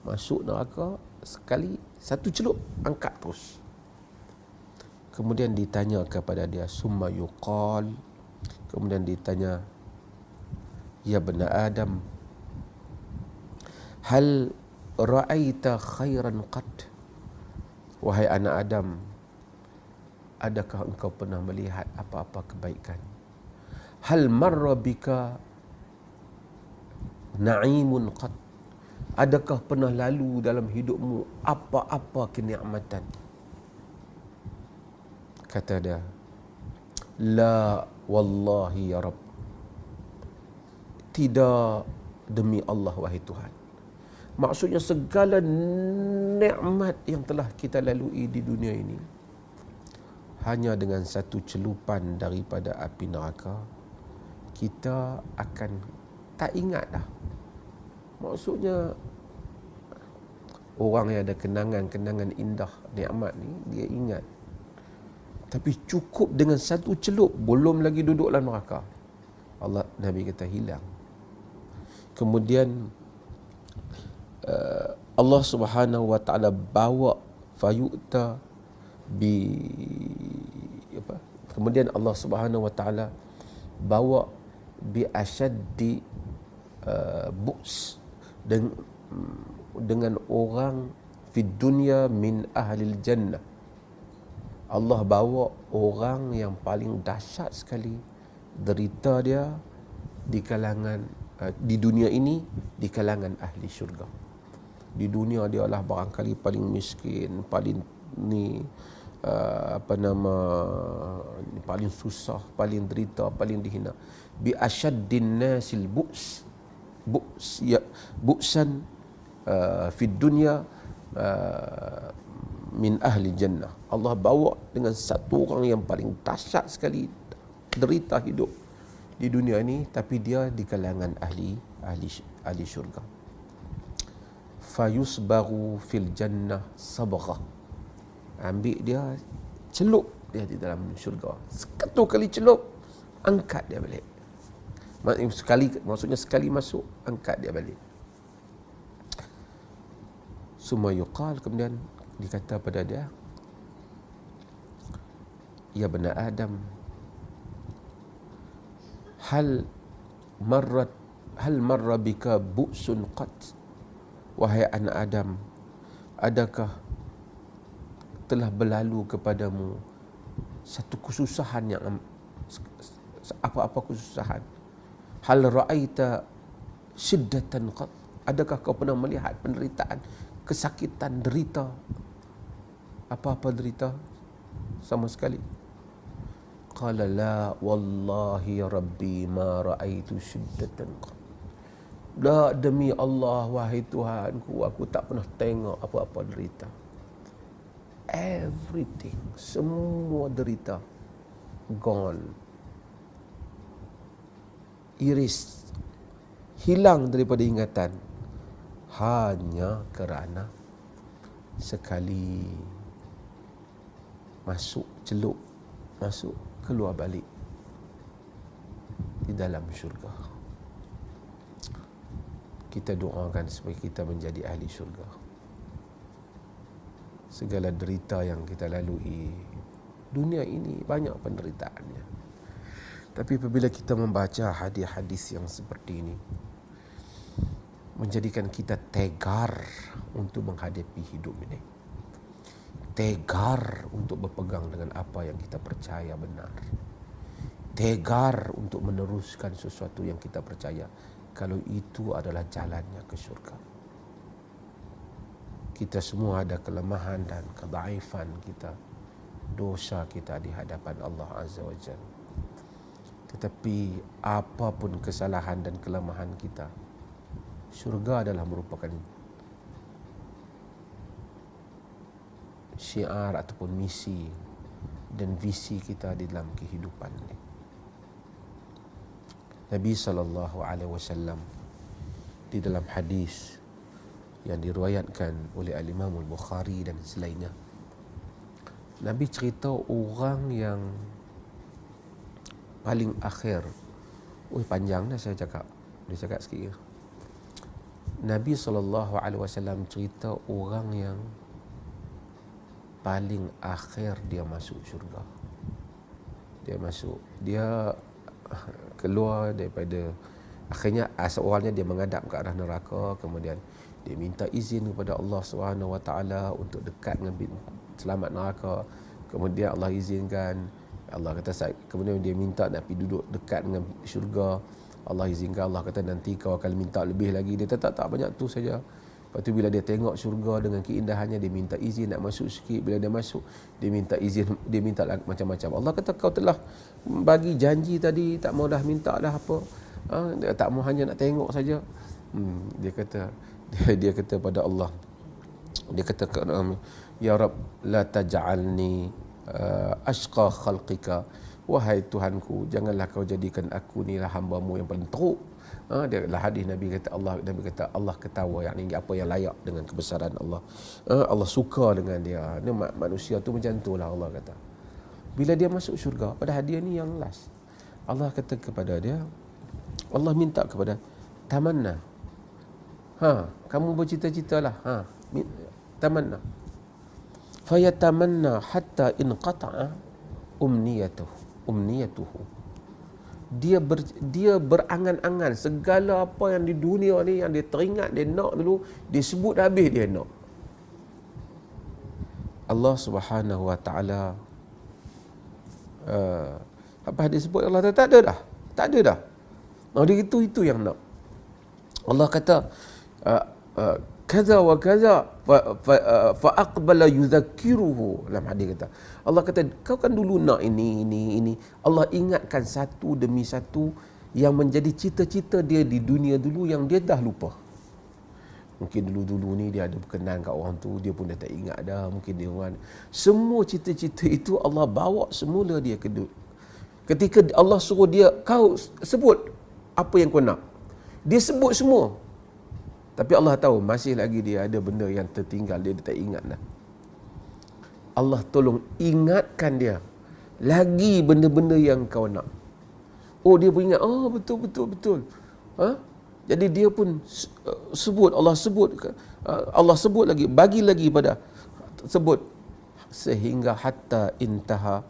masuk neraka sekali, satu celup, angkat terus. Kemudian ditanya kepada dia, summa yuqal, kemudian ditanya, ya bani Adam, hal ra'aita khairan qad? Wahai anak Adam, adakah engkau pernah melihat apa-apa kebaikan? Hal marra bika na'imun qad? Adakah pernah lalu dalam hidupmu apa-apa kenikmatan? Kata dia, la wallahi ya Rabb, tidak demi Allah wahai Tuhan. Maksudnya segala nikmat yang telah kita lalui di dunia ini, hanya dengan satu celupan daripada api neraka, kita akan tak ingat dah. Maksudnya orang yang ada kenangan-kenangan indah, nikmat ni, dia ingat. Tapi cukup dengan satu celup, belum lagi duduk dalam neraka, Nabi kata hilang. Kemudian Allah Subhanahu wa taala bawa fayu'ta bi apa? Kemudian Allah Subhanahu wa taala bawa bi asyaddi bu's, dengan orang fi dunya min ahlil jannah. Allah bawa orang yang paling dahsyat sekali derita dia di kalangan di dunia ini, di kalangan ahli syurga. Di dunia dia lah barangkali paling miskin, paling paling susah, paling derita, paling dihina. Bi asyaddin nasil bu'san fi dunya min ahli jannah. Allah bawa dengan satu orang yang paling dahsyat sekali derita hidup di dunia ini, tapi dia di kalangan ahli syurga. Fayusbaru fil jannah sabghah, ambil dia, celup dia di dalam syurga, satu kali celup, angkat dia balik. Maksudnya sekali masuk, angkat dia balik. Summa yuqal, kemudian dikata pada dia, ya bani Adam, hal marra bika bu'sun qat? Wahai anak Adam, adakah telah berlalu kepadamu satu kesusahan yang apa-apa kesusahan? Hal ra'aita syiddatan qat? Adakah kau pernah melihat penderitaan, kesakitan, derita? Apa-apa derita? Sama sekali. Qala la wallahi ya Rabbi ma ra'aitu syiddatan qat. La, demi Allah wahai Tuhanku, aku tak pernah tengok apa-apa derita. Everything, semua derita gone, iris, hilang daripada ingatan, hanya kerana sekali masuk, celup, masuk, keluar balik di dalam syurga. Kita doakan supaya kita menjadi ahli syurga. Segala derita yang kita lalui dunia ini, banyak penderitaannya, tapi apabila kita membaca hadis-hadis yang seperti ini, menjadikan kita tegar untuk menghadapi hidup ini, tegar untuk berpegang dengan apa yang kita percaya benar, tegar untuk meneruskan sesuatu yang kita percaya, kalau itu adalah jalannya ke syurga. Kita semua ada kelemahan dan kedaifan kita, dosa kita di hadapan Allah Azza wa Jalla. Tetapi apapun kesalahan dan kelemahan kita, syurga adalah merupakan syiar ataupun misi dan visi kita di dalam kehidupan ini. Nabi SAW di dalam hadis yang diriwayatkan oleh Al-Imam Al-Bukhari dan selainnya, Nabi cerita orang yang paling akhir. Panjang dah saya cakap. Dia cakap sikit je. Nabi SAW cerita orang yang paling akhir dia masuk syurga. Dia keluar daripada, akhirnya awalnya dia menghadap ke arah neraka, kemudian dia minta izin kepada Allah SWT untuk dekat dengan selamat neraka. Kemudian Allah izinkan, Allah kata, kemudian dia minta nak pergi duduk dekat dengan syurga. Allah izinkan, Allah kata nanti kau akan minta lebih lagi. Dia tak banyak tu saja. Lepas tu bila dia tengok syurga dengan keindahannya, dia minta izin nak masuk sikit. Bila dia masuk, dia minta izin, dia minta macam-macam. Allah kata kau telah bagi janji tadi, tak mau dah minta dah apa. Tak mau, hanya nak tengok saja. Dia kata pada Allah, dia kata, ya Rab, la taj'alni ashqa khalqika. Wahai Tuhanku, janganlah kau jadikan aku ni lah hamba-Mu yang paling teruk. Dia lah hadis Nabi kata, Nabi kata Allah ketawa, yakni apa yang layak dengan kebesaran Allah. Allah suka dengan dia. Ni manusia tu macam tu lah, Allah kata. Bila dia masuk syurga, padahal dia ni yang last, Allah kata kepada dia, Allah minta kepada tamanna. Kamu bercita-citalah. Tamanna. Fayatamanna hatta inqata'a umniyatuhu. Dia berangan-angan segala apa yang di dunia ni yang dia teringat, dia nak dulu, dia sebut habis dia nak. Allah Subhanahu wa taala apa dia sebut, Allah kata tak ada dah. Dia itu yang nak. Allah kata kaza wa kaza fa aqbala yudhakkiruhu. Dalam hadis kata, Allah kata kau kan dulu nak ini. Allah ingatkan satu demi satu yang menjadi cita-cita dia di dunia dulu yang dia dah lupa. Mungkin dulu-dulu ni dia ada berkenan kat orang tu, dia pun dah tak ingat dah. Mungkin dia orang, semua cita-cita itu Allah bawa semula dia ke dunia. Ketika Allah suruh dia, kau sebut apa yang kau nak, dia sebut semua. Tapi Allah tahu masih lagi dia ada benda yang tertinggal, dia tak ingat dah. Allah tolong ingatkan dia lagi benda-benda yang kau nak. Dia pun ingat, betul. Jadi dia pun sebut, Allah sebut lagi, bagi lagi pada sebut, sehingga hatta intaha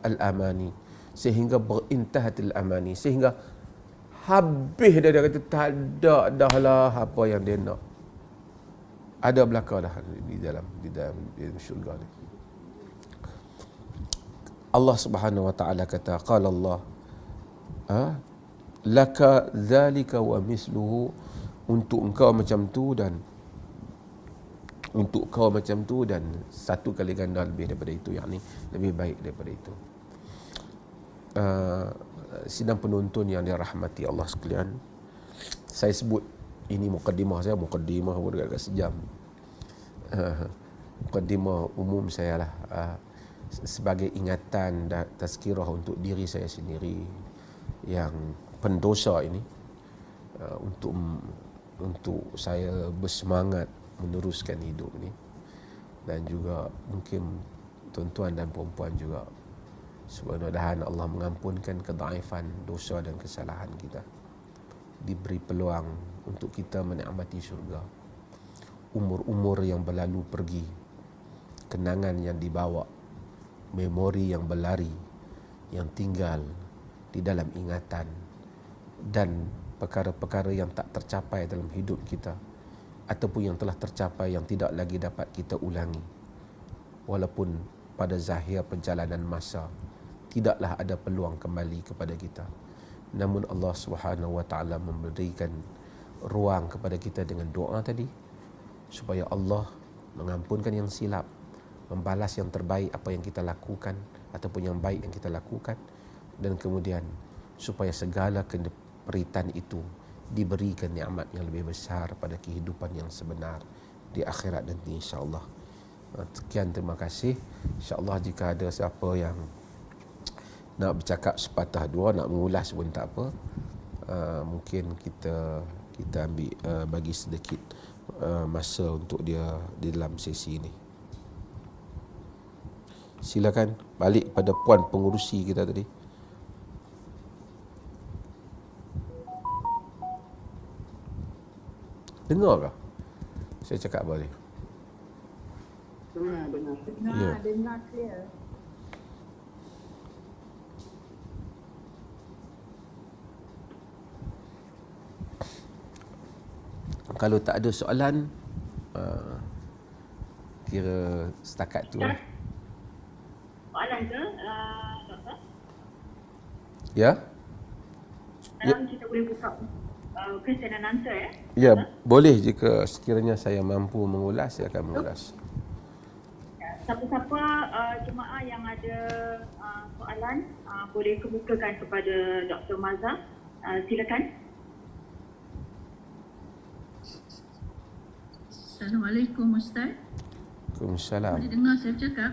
al-amani, sehingga berintahat al-amani, sehingga habis dia kata tak ada dah lah apa yang dia nak. Ada belaka dah di dalam syurga ni. Allah Subhanahu wa taala kata, qala Allah laka dzalika wa misluhu, untuk engkau macam tu dan untuk kau macam tu, dan satu kali ganda lebih daripada itu, yakni lebih baik daripada itu. Sidang penonton yang dirahmati Allah sekalian, saya sebut ini mukaddimah saya, mukaddimah dekat sejam. Mukaddimah umum saya lah, sebagai ingatan dan tazkirah untuk diri saya sendiri yang pendosa ini, untuk saya bersemangat meneruskan hidup ini, dan juga mungkin tuan-tuan dan puan-puan juga, mudah-mudahan Allah mengampunkan kedaifan, dosa dan kesalahan kita, diberi peluang untuk kita menikmati syurga. Umur-umur yang berlalu pergi, kenangan yang dibawa, memori yang berlari, yang tinggal di dalam ingatan, dan perkara-perkara yang tak tercapai dalam hidup kita, ataupun yang telah tercapai yang tidak lagi dapat kita ulangi. Walaupun pada zahir perjalanan masa tidaklah ada peluang kembali kepada kita, namun Allah Subhanahu wa taala memberikan ruang kepada kita dengan doa tadi, supaya Allah mengampunkan yang silap, membalas yang terbaik apa yang kita lakukan ataupun yang baik yang kita lakukan, dan kemudian supaya segala penderitaan itu diberikan nikmat yang lebih besar pada kehidupan yang sebenar di akhirat nanti, insya-Allah. Sekian, terima kasih. Insya-Allah jika ada siapa yang nak bercakap sepatah dua, nak mengulas pun tak apa. Mungkin kita ambil bagi sedikit masa untuk dia di dalam sesi ini. Silakan balik pada puan pengurusi kita tadi. Dengar ke saya cakap balik? Dengar clear. Kalau tak ada soalan, kira setakat tu lah. Soalan ke, Doktor? Ya? Sekarang kita boleh buka question and answer ya? Ya, boleh jika sekiranya saya mampu mengulas, saya akan mengulas. Siapa-siapa jemaah yang ada soalan boleh kemukakan kepada Dr. Mazhar. Silakan. Assalamualaikum Ustaz. Waalaikumsalam. Boleh dengar saya bercakap?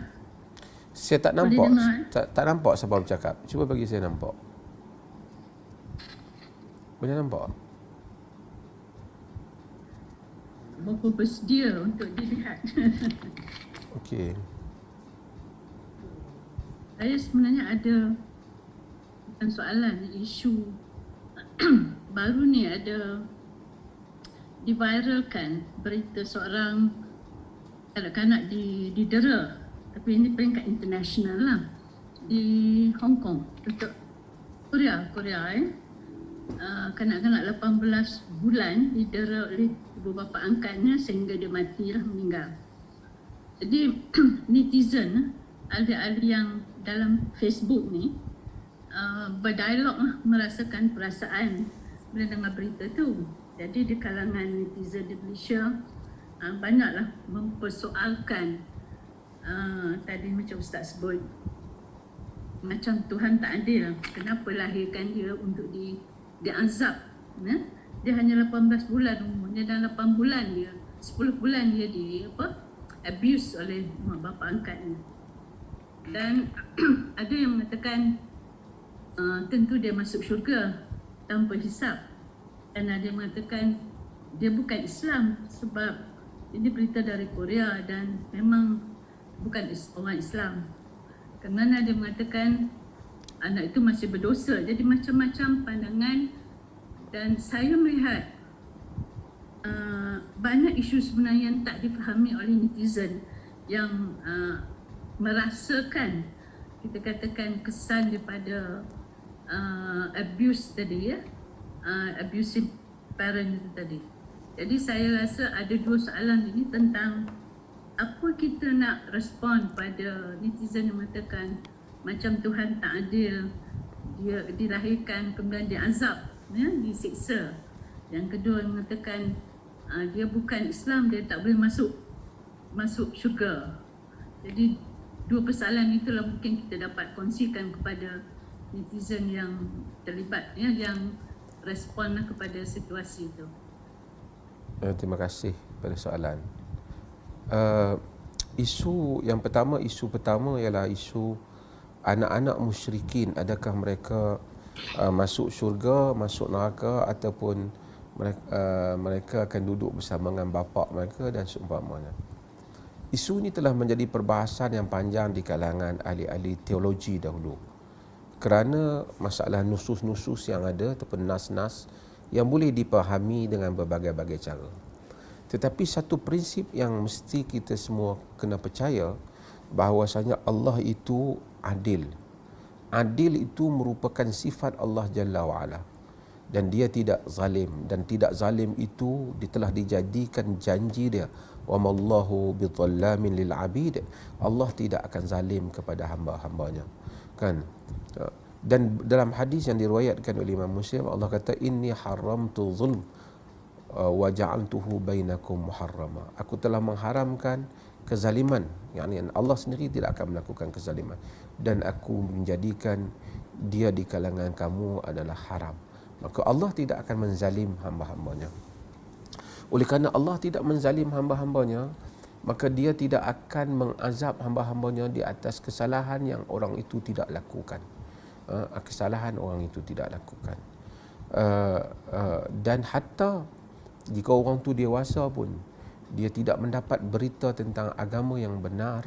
Saya tak nampak. Tak nampak siapa bercakap. Cuba bagi saya nampak. Boleh nampak? Berapa bersedia untuk dilihat? Okey. Saya sebenarnya ada bukan soalan, isu baru ni ada diviralkan berita seorang kanak-kanak didera, tapi ini peringkat international lah, di Hong Kong, untuk Korea kanak-kanak 18 bulan didera oleh ibu bapa angkatnya sehingga dia mati lah, meninggal. Jadi netizen, ahli-ahli yang dalam Facebook ni berdialog lah, merasakan perasaan bila dengar berita tu. Jadi di kalangan netizen di Malaysia banyaklah mempersoalkan tadi macam Ustaz sebut, macam Tuhan tak adil lah. Kenapa lahirkan dia untuk diazab? Dia hanya 18 bulan umurnya, dan 8 bulan dia, 10 bulan dia abuse oleh mak bapa angkatnya. Dan ada yang mengatakan tentu dia masuk syurga tanpa hisap. Dan ada yang mengatakan dia bukan Islam sebab ini berita dari Korea dan memang bukan orang Islam. Kerana dia mengatakan anak itu masih berdosa. Jadi macam-macam pandangan, dan saya melihat banyak isu sebenarnya yang tak difahami oleh netizen yang merasakan, kita katakan, kesan daripada abuse tadi ya, abusive parent itu tadi. Jadi saya rasa ada dua soalan ini tentang apa kita nak respon pada netizen yang mengatakan macam Tuhan tak adil, dia dilahirkan kemudian diazab, ya, disiksa. Yang kedua mengatakan dia bukan Islam, dia tak boleh masuk syurga. Jadi dua persoalan itulah mungkin kita dapat kongsikan kepada netizen yang terlibat, ya, yang responlah kepada situasi itu. Terima kasih pada soalan. Isu pertama ialah isu anak-anak musyrikin, adakah mereka masuk syurga, masuk neraka, ataupun mereka akan duduk bersama dengan bapa mereka dan seumpamanya. Isu ini telah menjadi perbahasan yang panjang di kalangan ahli-ahli teologi dahulu, kerana masalah nusus-nusus yang ada ataupun nas-nas yang boleh dipahami dengan berbagai-bagai cara. Tetapi satu prinsip yang mesti kita semua kena percaya, bahawasanya Allah itu adil. Adil itu merupakan sifat Allah Jalla wa'ala, dan dia tidak zalim, dan tidak zalim itu telah dijadikan janji dia, wa mallahu bidhallamin lil abid. Allah tidak akan zalim kepada hamba-hambanya, kan? Dan dalam hadis yang diriwayatkan oleh Imam Muslim, Allah kata, inni haramtu zulm wa ja'altuhu bainakum muharrama. Aku telah mengharamkan kezaliman, yakni Allah sendiri tidak akan melakukan kezaliman, dan aku menjadikan dia di kalangan kamu adalah haram. Maka Allah tidak akan menzalim hamba-hambanya. Oleh kerana Allah tidak menzalim hamba-hambanya, maka dia tidak akan mengazab hamba-hambanya di atas kesalahan yang orang itu tidak lakukan. kesalahan orang itu tidak lakukan. Dan hatta jika orang tu dewasa pun, dia tidak mendapat berita tentang agama yang benar,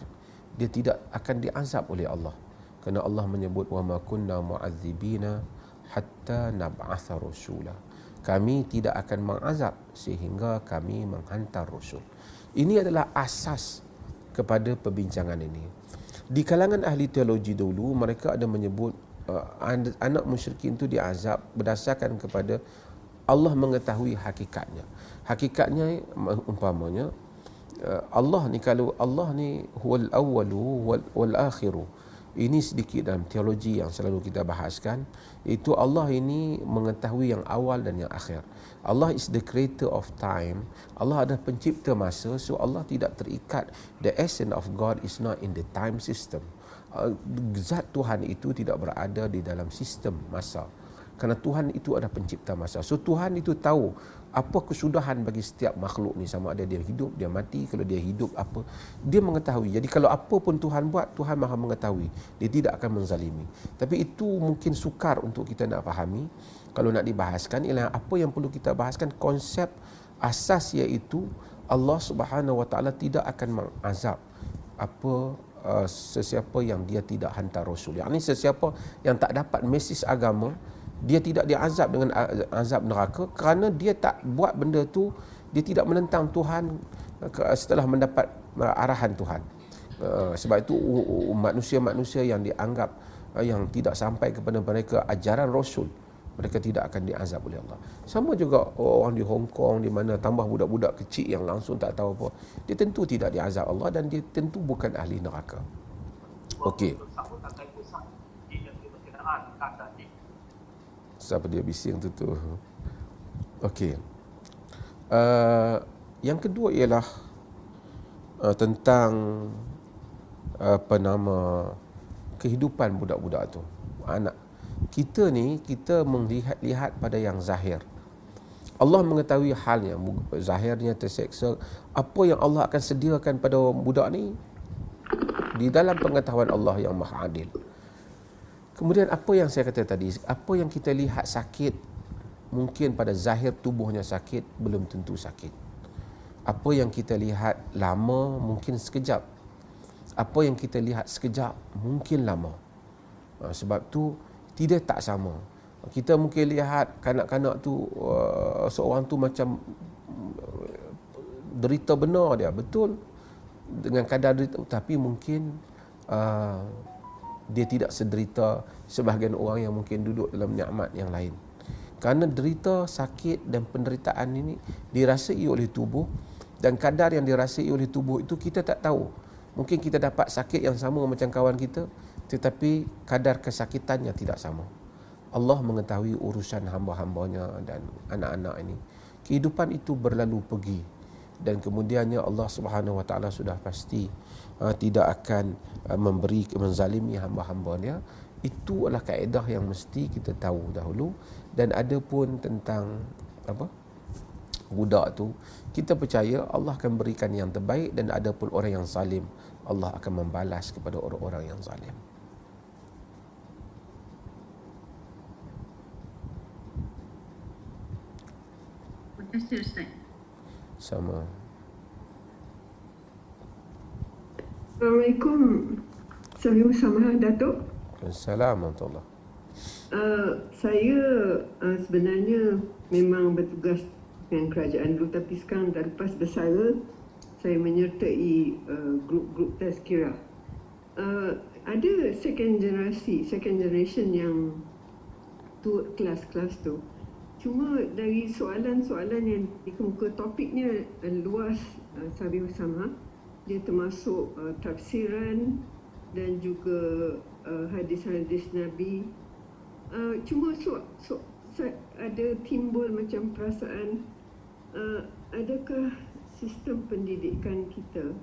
dia tidak akan diazab oleh Allah. Kerana Allah menyebut wa ma kunna mu'adzibina hatta nab'atha rasula. Kami tidak akan mengazab sehingga kami menghantar rasul. Ini adalah asas kepada perbincangan ini. Di kalangan ahli teologi dulu, mereka ada menyebut anak musyrikin itu diazab berdasarkan kepada Allah mengetahui hakikatnya. Hakikatnya umpamanya Allah ni, kalau Allah ni huwal awwalu wal akhiru. Ini sedikit dalam teologi yang selalu kita bahaskan, itu Allah ini mengetahui yang awal dan yang akhir. Allah is the creator of time. Allah adalah pencipta masa, so Allah tidak terikat. The essence of God is not in the time system. Zat Tuhan itu tidak berada di dalam sistem masa. Kerana Tuhan itu adalah pencipta masa. So Tuhan itu tahu apa kesudahan bagi setiap makhluk ni, sama ada dia hidup, dia mati, kalau dia hidup apa, dia mengetahui. Jadi kalau apa pun Tuhan buat, Tuhan maha mengetahui. Dia tidak akan menzalimi. Tapi itu mungkin sukar untuk kita nak fahami. Kalau nak dibahaskan, ialah apa yang perlu kita bahaskan, konsep asas, iaitu Allah Subhanahu Wa Taala tidak akan mengazab sesiapa yang dia tidak hantar Rasul. Yang ini sesiapa yang tak dapat mesej agama, dia tidak diazab dengan azab neraka kerana dia tak buat benda tu, dia tidak menentang Tuhan setelah mendapat arahan Tuhan. Sebab itu manusia-manusia yang dianggap yang tidak sampai kepada mereka ajaran Rasul, mereka tidak akan diazab oleh Allah. Sama juga orang di Hong Kong, di mana tambah budak-budak kecil yang langsung tak tahu apa, dia tentu tidak diazab Allah dan dia tentu bukan ahli neraka. Okey. Siapa dia bising tu? Okey. Yang kedua ialah tentang kehidupan budak-budak tu, anak. Kita ni, kita melihat pada yang zahir. Allah mengetahui halnya, zahirnya terseksa. Apa yang Allah akan sediakan pada budak ni di dalam pengetahuan Allah yang maha adil. Kemudian apa yang saya kata tadi, apa yang kita lihat sakit, mungkin pada zahir tubuhnya sakit, belum tentu sakit. Apa yang kita lihat lama, mungkin sekejap. Apa yang kita lihat sekejap, mungkin lama. Sebab tu tidak tak sama. Kita mungkin lihat kanak-kanak tu, seorang tu macam derita benar dia, betul, dengan kadar derita, tapi mungkin dia tidak sederita sebahagian orang yang mungkin duduk dalam nikmat yang lain. Kerana derita, sakit dan penderitaan ini dirasai oleh tubuh, dan kadar yang dirasai oleh tubuh itu kita tak tahu. Mungkin kita dapat sakit yang sama macam kawan kita, tetapi kadar kesakitannya tidak sama. Allah mengetahui urusan hamba-hambanya dan anak-anak ini. Kehidupan itu berlalu pergi, dan kemudiannya Allah Subhanahu Wa Taala sudah pasti tidak akan menzalimi hamba-hambanya. Itu adalah kaedah yang mesti kita tahu dahulu. Dan ada pun tentang budak tu, kita percaya Allah akan berikan yang terbaik, dan ada pun orang yang zalim, Allah akan membalas kepada orang-orang yang zalim. Terima kasih Ustaz. Sama. Assalamualaikum. Saya Usama Datuk. Assalamualaikum. Saya sebenarnya memang bertugas dengan kerajaan dulu, tapi sekarang dah lepas bersara, saya menyertai grup-grup tazkirah. Ada second generation yang turut kelas-kelas tu. Cuma dari soalan-soalan yang dikemuka, topiknya luas, Sabi Usama. Dia termasuk tafsiran dan juga hadis-hadis Nabi. Cuma ada timbul macam perasaan, adakah sistem pendidikan kita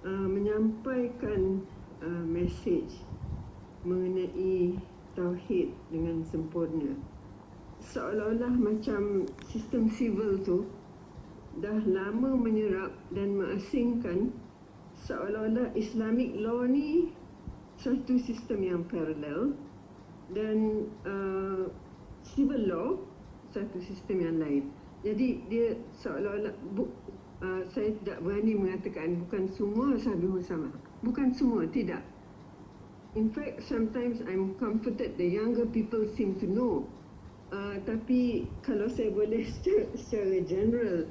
menyampaikan mesej mengenai tauhid dengan sempurna? Seolah-olah macam sistem civil tu dah lama menyerap dan mengasingkan, seolah-olah Islamic law ni satu sistem yang paralel, dan civil law satu sistem yang lain. Jadi dia seolah-olah saya tidak berani mengatakan bukan semua sahabat bersama. Bukan semua, tidak. In fact, sometimes I'm comforted the younger people seem to know. Tapi kalau saya boleh secara general,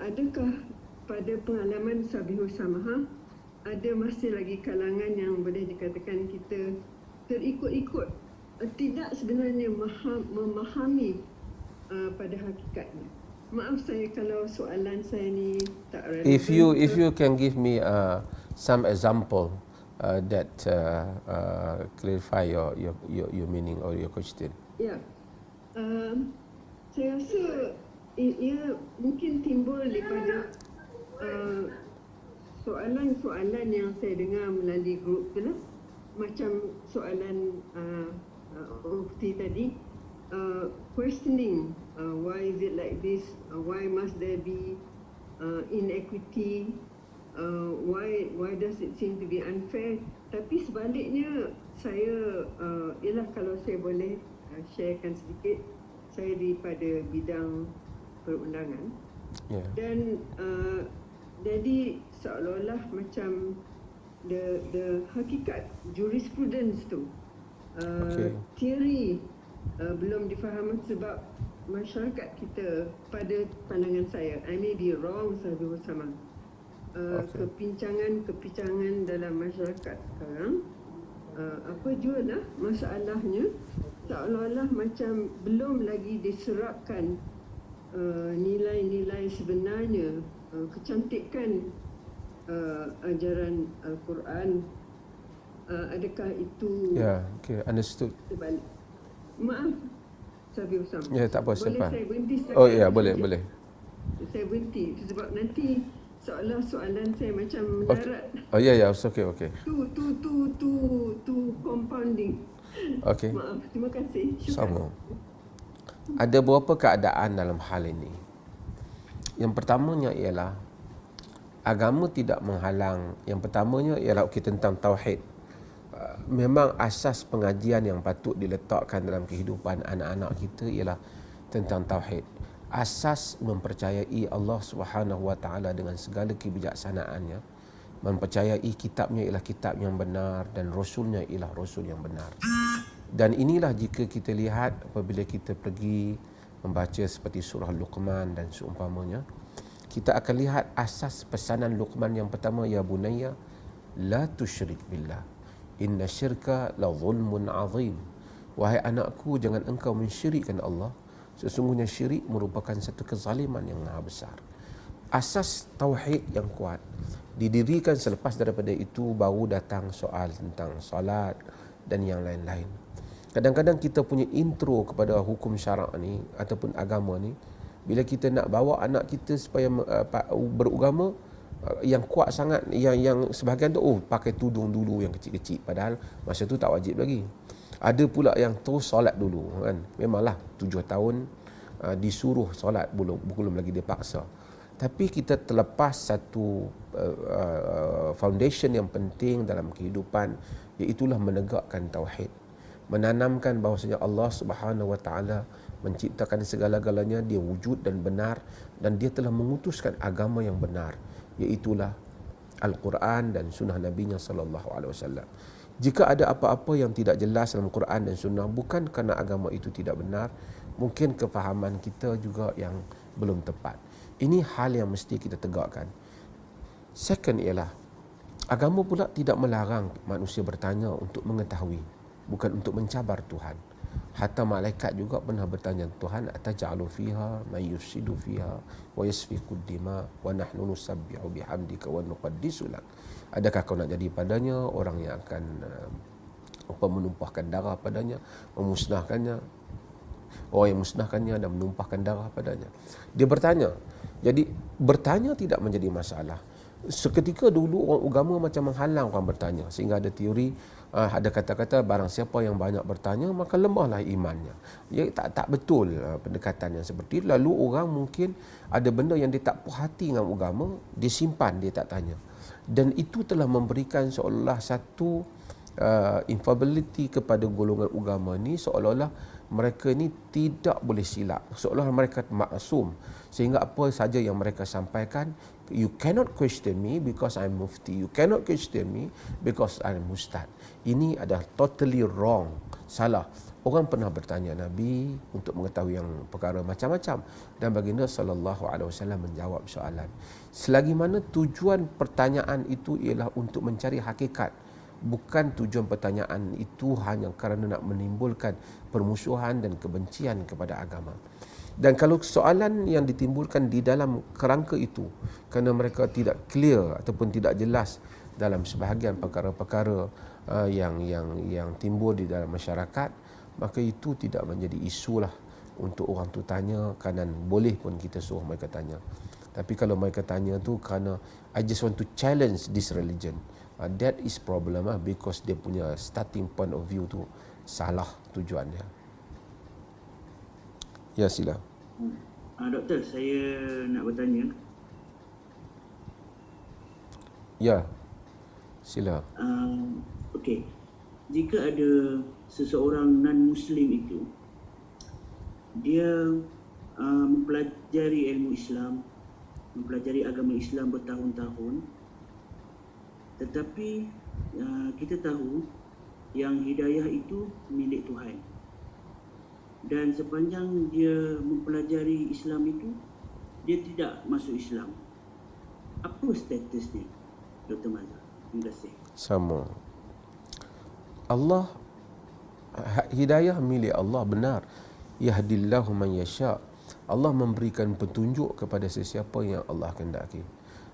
adakah pada pengalaman Sabihu Samaha ada masih lagi kalangan yang boleh dikatakan kita terikut-ikut, tidak sebenarnya memahami pada hakikatnya. Maaf saya kalau soalan saya ni tak relevan. If you can give me some example that clarify your meaning or your question. Ya, saya rasa ia mungkin timbul daripada soalan-soalan yang saya dengar melalui grup tu lah. Macam soalan Ukti tadi, questioning why is it like this, why must there be inequity, why does it seem to be unfair. Tapi sebaliknya saya ialah kalau saya boleh sharekan sedikit, saya daripada bidang perundangan. Dan jadi seolah-olah macam the hakikat jurisprudence tu, teori belum difahami sebab masyarakat kita pada pandangan saya, I may be wrong Sahabat Bersama, kepincangan dalam masyarakat sekarang, apa jua lah masalahnya, seolah-olah macam belum lagi diserapkan nilai-nilai sebenarnya, kecantikan ajaran Al-Quran. Adakah itu understood. Terbalik. Maaf Sahabat Bersama. Tak apa, boleh sempat. saya berhenti Boleh. Saya berhenti sebab nanti seolah soalan saya macam mendarat. Okay. Tu compounding. Okay. Maaf, terima kasih. Sama. Ada beberapa keadaan dalam hal ini. Yang pertamanya ialah agama tidak menghalang. Yang pertamanya ialah tentang tauhid. Memang asas pengajian yang patut diletakkan dalam kehidupan anak-anak kita ialah tentang tauhid. Asas mempercayai Allah Subhanahu Wa Taala dengan segala kebijaksanaannya, mempercayai kitabnya ialah kitab yang benar dan rasulnya ialah rasul yang benar. Dan inilah jika kita lihat apabila kita pergi membaca seperti surah Luqman dan seumpamanya, kita akan lihat asas pesanan Luqman yang pertama, ya bunayya la tusyrik billah inna syirka la zulmun azim. Wahai anakku, jangan engkau mensyirikkan Allah, sesungguhnya syirik merupakan satu kezaliman yang maha besar. Asas tauhid yang kuat didirikan. Selepas daripada itu baru datang soal tentang solat dan yang lain-lain. Kadang-kadang kita punya intro kepada hukum syarak ni ataupun agama ni, bila kita nak bawa anak kita supaya beragama, yang kuat sangat, yang sebahagian tu pakai tudung dulu yang kecil-kecil, padahal masa tu tak wajib lagi. Ada pula yang terus solat dulu kan. Memanglah 7 tahun disuruh solat, belum lagi dipaksa. Tapi kita terlepas satu foundation yang penting dalam kehidupan, iaitulah menegakkan tauhid, menanamkan bahawasanya Allah Subhanahu Wa Taala menciptakan segala-galanya, dia wujud dan benar, dan dia telah mengutuskan agama yang benar, iaitulah Al-Quran dan sunnah Nabi-Nya sallallahu alaihi wasallam. Jika ada apa-apa yang tidak jelas dalam Quran dan sunnah, bukan kerana agama itu tidak benar, mungkin kefahaman kita juga yang belum tepat. Ini hal yang mesti kita tegakkan. Second ialah, agama pula tidak melarang manusia bertanya untuk mengetahui, bukan untuk mencabar Tuhan. Hatta malaikat juga pernah bertanya, Tuhan, ataj'alu fiha man yufsidu fiha wa yasfiku dima wa nahnu nusabbihu bihamdika wa nuqaddisu lak. Adakah kau nak jadi padanya orang yang akan menumpahkan darah padanya, memusnahkannya, orang yang musnahkannya dan menumpahkan darah padanya? Dia bertanya. Jadi bertanya tidak menjadi masalah. Seketika dulu orang agama macam menghalang orang bertanya, sehingga ada teori, ada kata-kata barang siapa yang banyak bertanya maka lemahlah imannya. Ya, tak betul pendekatan yang seperti itu. Lalu orang mungkin ada benda yang dia tak puas hati dengan agama, dia simpan, dia tak tanya. Dan itu telah memberikan seolah satu infallibility kepada golongan agama ni seolah-olah mereka ni tidak boleh silap, seolah-olah mereka maksum, sehingga apa saja yang mereka sampaikan, you cannot question me because I'm mufti, you cannot question me because I'm ustaz. Ini adalah totally wrong, salah. Orang pernah bertanya Nabi untuk mengetahui yang perkara macam-macam, dan baginda sallallahu alaihi wasallam menjawab soalan. Selagi mana tujuan pertanyaan itu ialah untuk mencari hakikat, bukan tujuan pertanyaan itu hanya kerana nak menimbulkan permusuhan dan kebencian kepada agama. Dan kalau soalan yang ditimbulkan di dalam kerangka itu kerana mereka tidak clear ataupun tidak jelas dalam sebahagian perkara-perkara yang timbul di dalam masyarakat, maka itu tidak menjadi isu lah untuk orang tu tanya, kanan boleh pun kita suruh mereka tanya. Tapi kalau mereka tanya tu kerana I just want to challenge this religion, that is problem lah, because dia punya starting point of view tu salah tujuannya. Ya, sila. Doktor, saya nak bertanya. Ya, sila. Okey, jika ada seseorang non-Muslim itu, dia mempelajari ilmu Islam, mempelajari agama Islam bertahun-tahun, tetapi kita tahu yang hidayah itu milik Tuhan. Dan sepanjang dia mempelajari Islam itu, dia tidak masuk Islam. Apa statusnya, Dr. Mazhar? Terima kasih. Sama. Allah, hidayah milik Allah, benar. Yahdillahu man yasha. Allah memberikan petunjuk kepada sesiapa yang Allah kehendaki.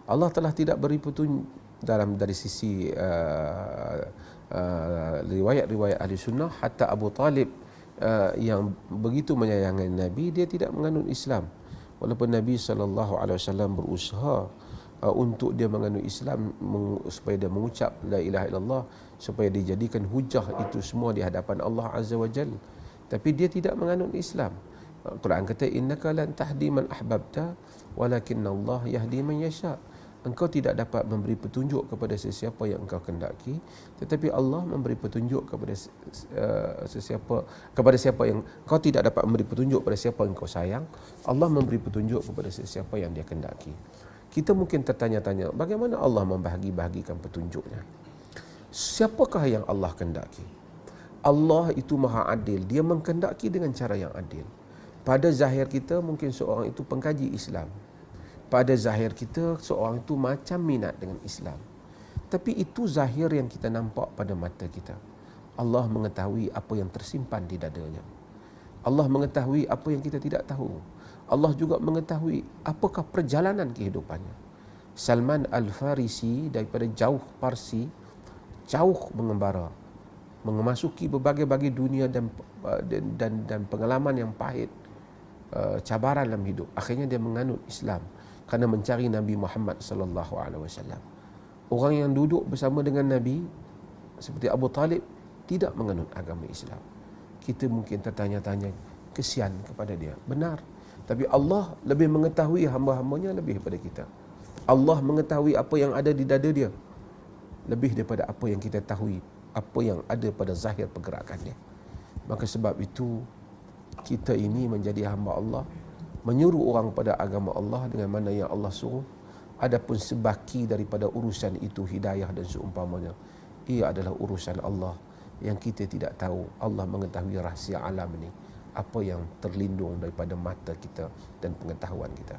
Allah telah tidak beri petunjuk dari sisi riwayat-riwayat ahli sunnah, hatta Abu Talib yang begitu menyayangi Nabi, dia tidak menganut Islam. Walaupun Nabi SAW berusaha untuk dia menganut Islam, supaya dia mengucap la ilaha illallah, supaya dijadikan hujah itu semua di hadapan Allah Azza wa Jalla, tapi dia tidak menganut Islam. Quran kata innaka lan tahdi man ahbabta walakinna Allah yahdi man yasha. Engkau tidak dapat memberi petunjuk kepada sesiapa yang engkau kehendaki, tetapi Allah memberi petunjuk kepada siapa yang engkau tidak dapat memberi petunjuk kepada siapa yang engkau sayang. Allah memberi petunjuk kepada sesiapa yang dia kehendaki. Kita mungkin tertanya-tanya, bagaimana Allah membahagi-bahagikan petunjuknya? Siapakah yang Allah kehendaki? Allah itu maha adil, dia mengkehendaki dengan cara yang adil. Pada zahir kita mungkin seorang itu pengkaji Islam, pada zahir kita seorang itu macam minat dengan Islam, tapi itu zahir yang kita nampak pada mata kita. Allah mengetahui apa yang tersimpan di dadanya. Allah mengetahui apa yang kita tidak tahu. Allah juga mengetahui apakah perjalanan kehidupannya. Salman Al-Farisi daripada jauh Parsi, jauh mengembara, memasuki berbagai-bagai dunia dan pengalaman yang pahit, cabaran dalam hidup. Akhirnya dia menganut Islam kerana mencari Nabi Muhammad sallallahu alaihi wasallam. Orang yang duduk bersama dengan Nabi seperti Abu Talib tidak menganut agama Islam. Kita mungkin tertanya-tanya, kesian kepada dia. Benar. Tapi Allah lebih mengetahui hamba-hambanya lebih daripada kita. Allah mengetahui apa yang ada di dada dia lebih daripada apa yang kita tahu, apa yang ada pada zahir pergerakannya. Maka sebab itu kita ini menjadi hamba Allah, menyuruh orang pada agama Allah dengan mana yang Allah suruh. Adapun sebaki daripada urusan itu, hidayah dan seumpamanya, ia adalah urusan Allah yang kita tidak tahu. Allah mengetahui rahsia alam ini, apa yang terlindung daripada mata kita dan pengetahuan kita.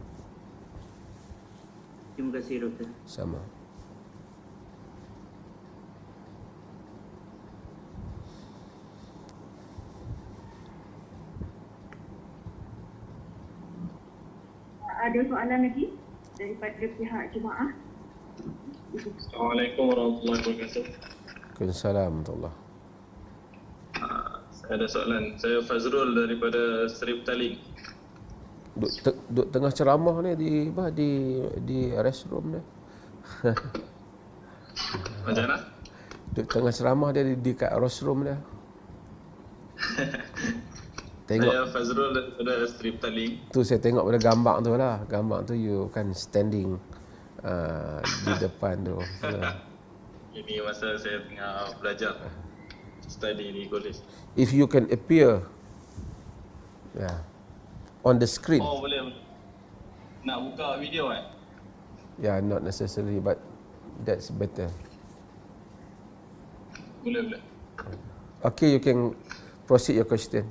Terima kasih, Doktor. Sama. Ada soalan lagi daripada pihak jemaah? Assalamualaikum warahmatullahi wabarakatuh. Waalaikumsalam warahmatullahi. Saya ada soalan. Saya Fazrul daripada Seri Petaling. Duk tengah ceramah ni di restroom ni. Macam mana? Duk tengah ceramah dia di kat restroom dia. Tengok. Saya Fazrul daripada Seri Petaling. Tu saya tengok pada gambar tu lah. Gambar tu you kan standing di depan tu. Ini masa saya tengah belajar study di college. If you can appear on the screen. Oh, boleh. Nak buka video kan? Yeah, not necessary, but that's better. Boleh. Okay, you can proceed your question.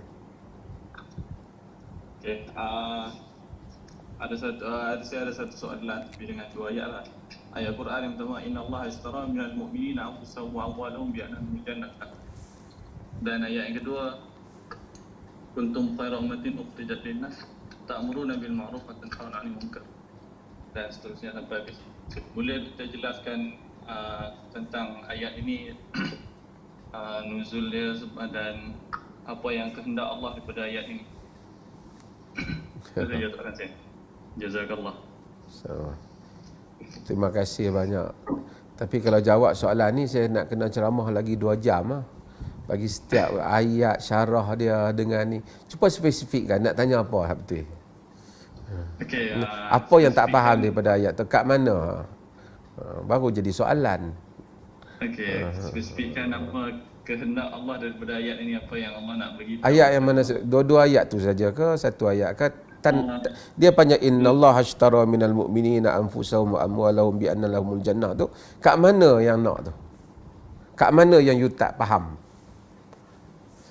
Okay. Saya ada satu soalan dengan dua ayat lah. Ayat Quran yang pertama, Inna Allah istara minal mu'minina anfusahum wa amwalahum bi'annahum jannah. Dan ayat yang kedua, Kuntum khairu ummatin ukhrijat linnas ta'muruna bil ma'ruf wa tanhauna 'anil munkar. Dan seterusnya sampai habis. Boleh kita jelaskan tentang ayat ini, nuzul dia dan apa yang kehendak Allah daripada ayat ini? Itu saja soalan saya. Jazakallah. So, terima kasih banyak. Tapi kalau jawab soalan ni saya nak kena ceramah lagi 2 jam lah. Bagi setiap ayat syarah dia dengan ni. Cuba spesifikkan nak tanya apa betul. Okay, Apa yang tak faham daripada ayat tu? Kat mana? Baru jadi soalan. Okey, spesifikkan apa kehendak Allah daripada ayat ini, apa yang Allah nak beritahu. Ayat yang mana? Dua-dua ayat tu saja ke? Satu ayat ke? Dia panjang innallaha ashtara minal mu'minina anfusahum wa amwalahum bi anna lahumul jannah tu. Kat mana yang nak tu? Kat mana yang you tak faham?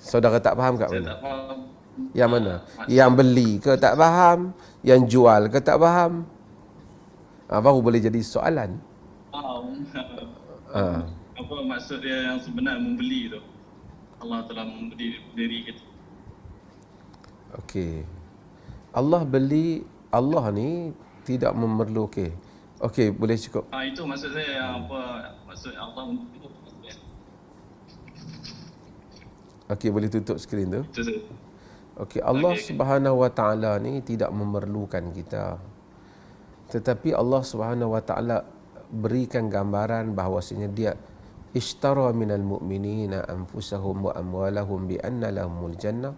Saudara tak faham kat Saya mana? tak faham. Yang mana? Yang beli ke tak faham? Yang jual ke tak faham? Baru boleh jadi soalan. Apa maksud dia yang sebenar membeli tu? Allah telah membeli diri kita. Okey. Allah beli, Allah ni tidak memerlukan. Okey, boleh cukup. Itu maksud saya, apa maksud Allah membeli tu? Okey, boleh tutup skrin tu. Itu saja. Okey, Allah Okey. Subhanahu Wa Taala ni tidak memerlukan kita. Tetapi Allah Subhanahu Wa Taala berikan gambaran bahawasanya dia ishtara minal mu'minina anfusahum wa amwalahum bi anna lahumul jannah.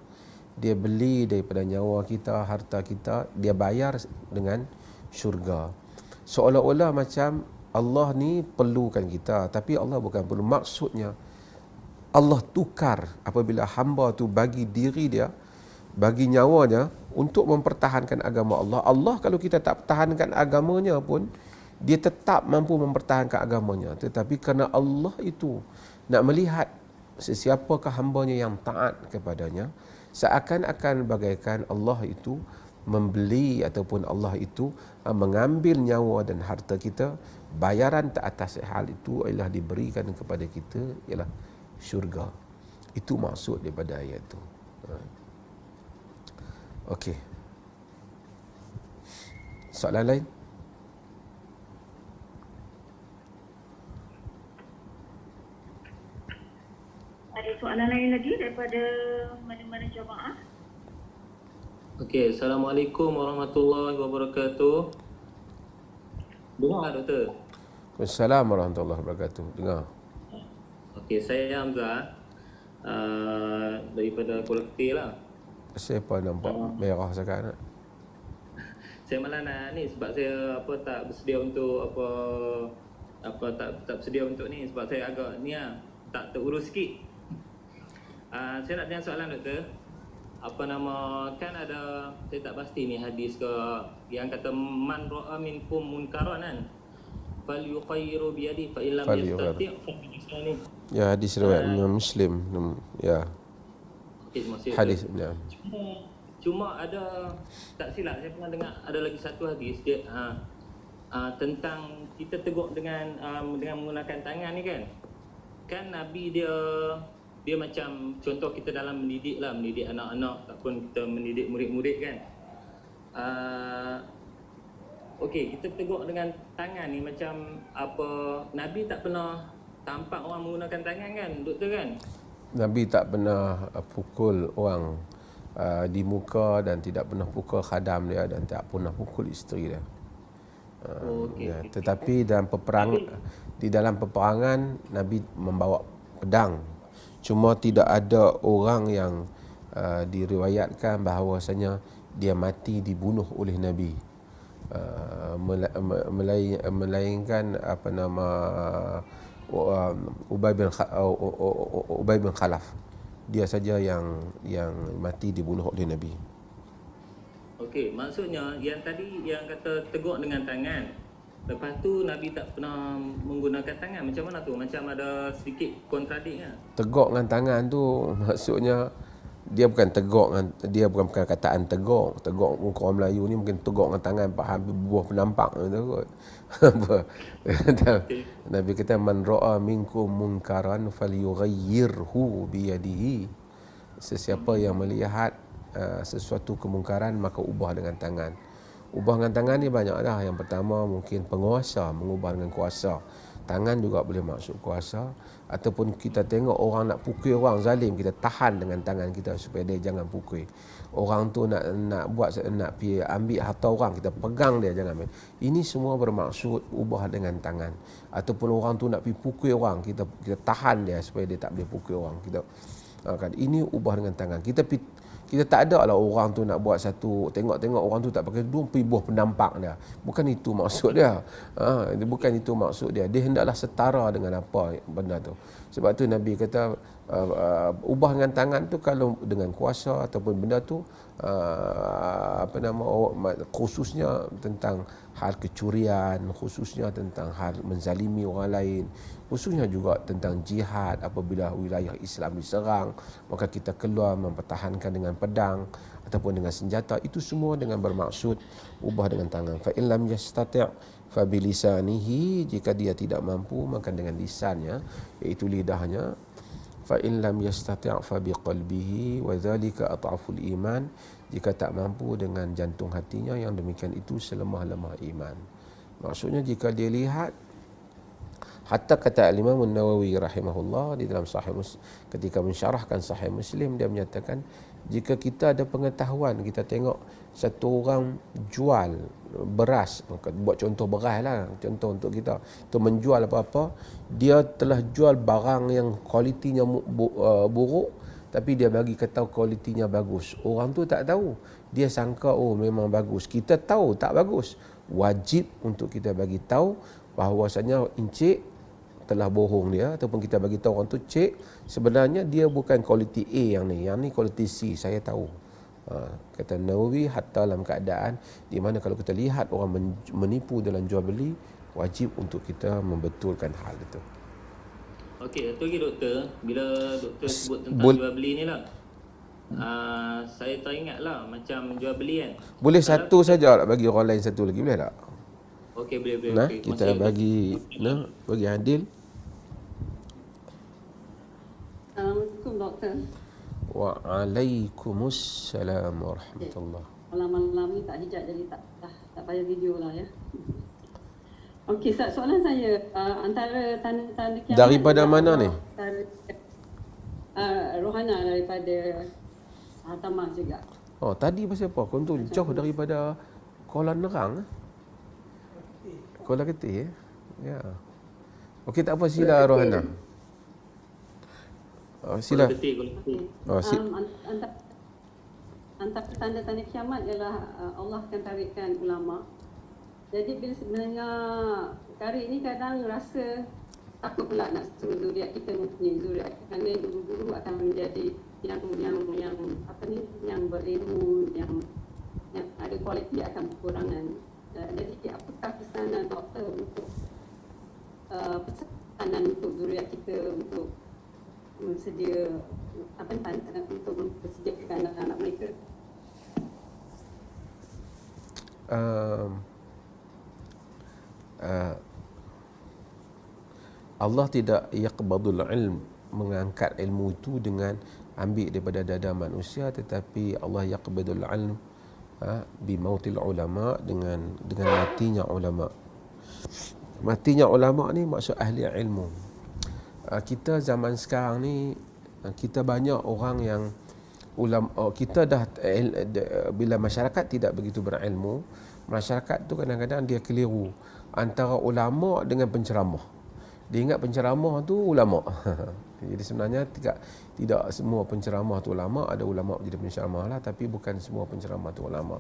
Dia beli daripada nyawa kita, harta kita, dia bayar dengan syurga. Seolah-olah macam Allah ni perlukan kita, tapi Allah bukan perlu. Maksudnya Allah tukar apabila hamba tu bagi diri dia, bagi nyawanya untuk mempertahankan agama Allah. Allah kalau kita tak pertahankan agamanya pun, dia tetap mampu mempertahankan agamanya. Tetapi kerana Allah itu nak melihat sesiapakah hambanya yang taat kepadanya, seakan-akan bagaikan Allah itu membeli ataupun Allah itu mengambil nyawa dan harta kita. Bayaran tak atas hal itu ialah diberikan kepada kita ialah syurga. Itu maksud daripada ayat itu. Okey. Soalan lain? Ada soalan lain lagi daripada mana-mana jamaah? Okey, Assalamualaikum warahmatullahi wabarakatuh. Dengar doktor? Assalamualaikum warahmatullahi wabarakatuh. Dengar. Okey, saya Hamzah daripada Kuala Ketir lah. Siapa nampak merah sekarang? Saya malah nak ni sebab saya tak bersedia untuk tak bersedia untuk ni sebab saya agak ni tak terurus sikit. Saya nak tanya soalan doktor. Kan ada, saya tak pasti ni hadis ke yang kata man ra'a minkum munkaran kan falyughayyiru bi yadihi fa illam yastati' fa bi lisanihi. Ya, hadis riwayat Imam Muslim. Ya. Hadis ya. Cuma ada, tak silap saya pernah dengar ada lagi satu hadis dia tentang kita tegur dengan menggunakan tangan ni kan. Kan Nabi dia macam contoh kita dalam mendidik anak-anak ataupun kita mendidik murid-murid kan. Okey, kita tegur dengan tangan ni macam Nabi tak pernah tampak orang menggunakan tangan kan, doktor kan? Nabi tak pernah pukul orang di muka dan tidak pernah pukul khadam dia dan tak pernah pukul isteri dia. Tetapi di dalam peperangan Nabi membawa pedang. Cuma tidak ada orang yang diriwayatkan bahawasanya dia mati dibunuh oleh Nabi. Melainkan Ubay bin Khalaf. Dia saja yang mati dibunuh oleh Nabi. Okey, maksudnya yang tadi yang kata tegur dengan tangan. Lepas tu Nabi tak pernah menggunakan tangan. Macam mana tu? Macam ada sedikit kontradiknya. Tegur dengan tangan tu maksudnya dia bukan tegur dengan, dia bukan perkataan tegur. Tegur muka orang Melayu ni mungkin tegur dengan tangan hampir buah penampak gitu kot. Nabi kata man ra'a minkum munkaran falyughayyirhu biyadihi. Sesiapa yang melihat sesuatu kemungkaran maka ubah dengan tangan. Ubah dengan tangan ni banyak dah. Yang pertama mungkin penguasa mengubah dengan kuasa. Tangan juga boleh maksud kuasa. Ataupun kita tengok orang nak pukul orang zalim, kita tahan dengan tangan kita supaya dia jangan pukul. Orang tu nak pergi ambil harta orang, kita pegang dia jangan ambil. Ini semua bermaksud ubah dengan tangan. Ataupun orang tu nak pergi pukul orang, kita tahan dia supaya dia tak boleh pukul orang. Kan ini ubah dengan tangan. Kita tak ada lah orang tu nak buat satu, tengok-tengok orang tu tak pakai tudung, pergi buah penampak dia. Bukan itu maksud dia. Bukan itu maksud dia. Dia hendaklah setara dengan apa benda tu. Sebab tu Nabi kata, ubah dengan tangan tu kalau dengan kuasa ataupun benda tu, khususnya tentang hal kecurian, khususnya tentang hal menzalimi orang lain, khususnya juga tentang jihad. Apabila wilayah Islam diserang, maka kita keluar mempertahankan dengan pedang ataupun dengan senjata. Itu semua dengan bermaksud ubah dengan tangan. Fa in lam yastati' fa bilisanihi, jika dia tidak mampu maka dengan lisannya, iaitu lidahnya. Fa in lam yastati' fa biqalbihi wa dzalika at'aful iman, jika tak mampu dengan jantung hatinya, yang demikian itu selemah-lemah iman. Maksudnya jika dia lihat, hatta kata Imam Nawawi rahimahullah di dalam Sahih Muslim, ketika mensyarahkan Sahih Muslim, dia menyatakan jika kita ada pengetahuan, kita tengok satu orang jual beras, buat contoh beras lah, contoh untuk kita tu menjual apa-apa, dia telah jual barang yang kualitinya buruk, tapi dia bagi kata kualitinya bagus. Orang tu tak tahu, dia sangka oh memang bagus. Kita tahu tak bagus. Wajib untuk kita bagi tahu bahawasanya encik telah bohong dia, ataupun kita bagi tahu orang tu, cik sebenarnya dia bukan kualiti A yang ni kualiti C, saya tahu. Kata Nawawi, hatta dalam keadaan di mana kalau kita lihat orang menipu dalam jual beli, wajib untuk kita membetulkan hal itu. Okey, satu lagi doktor, bila doktor sebut tentang jual beli ni lah, saya teringat lah macam jual beli kan. Boleh satu saja lah, bagi orang lain satu lagi, boleh tak? Okey, boleh. Nah, okay. kita bagi Adil. Assalamualaikum doktor. Waalaikumsalam warahmatullahi. Malam-malam ni tak hijab, jadi tak payah video lah ya. Okey, soalan saya, antara tanda-tanda kiamat Daripada mana ni? Rohana daripada Hatamah juga. Oh, tadi pasal apa? Kau tu jauh daripada Kuala Nerang. Kuala Ketih ya. Okey, tak apa, sila Rohana. Sila. Antara tanda-tanda kiamat ialah Allah akan tarikkan ulama. Jadi bila sebenarnya tarik ni kadang rasa takut pula nak suruh zuriat kita mempunyai zuriat, kerana guru-guru akan menjadi yang berilmu, yang ada kualiti akan berkurangan. Jadi apakah pesanan doktor untuk pesanan untuk zuriat kita untuk untuk mempersediakan anak-anak mereka? Allah tidak yaqbadul ilm, mengangkat ilmu itu dengan ambil daripada dada manusia, tetapi Allah yaqbadul ilm bimautil ulama, dengan matinya ulama. Matinya ulama ni maksud ahli ilmu. Kita zaman sekarang ni, kita banyak orang yang ulama, kita bila masyarakat tidak begitu berilmu, masyarakat tu kadang-kadang dia keliru antara ulama dengan penceramah. Dia ingat penceramah tu ulama. Jadi sebenarnya tidak semua penceramah tu ulama. Ada ulama jadi penceramah lah, tapi bukan semua penceramah tu ulama.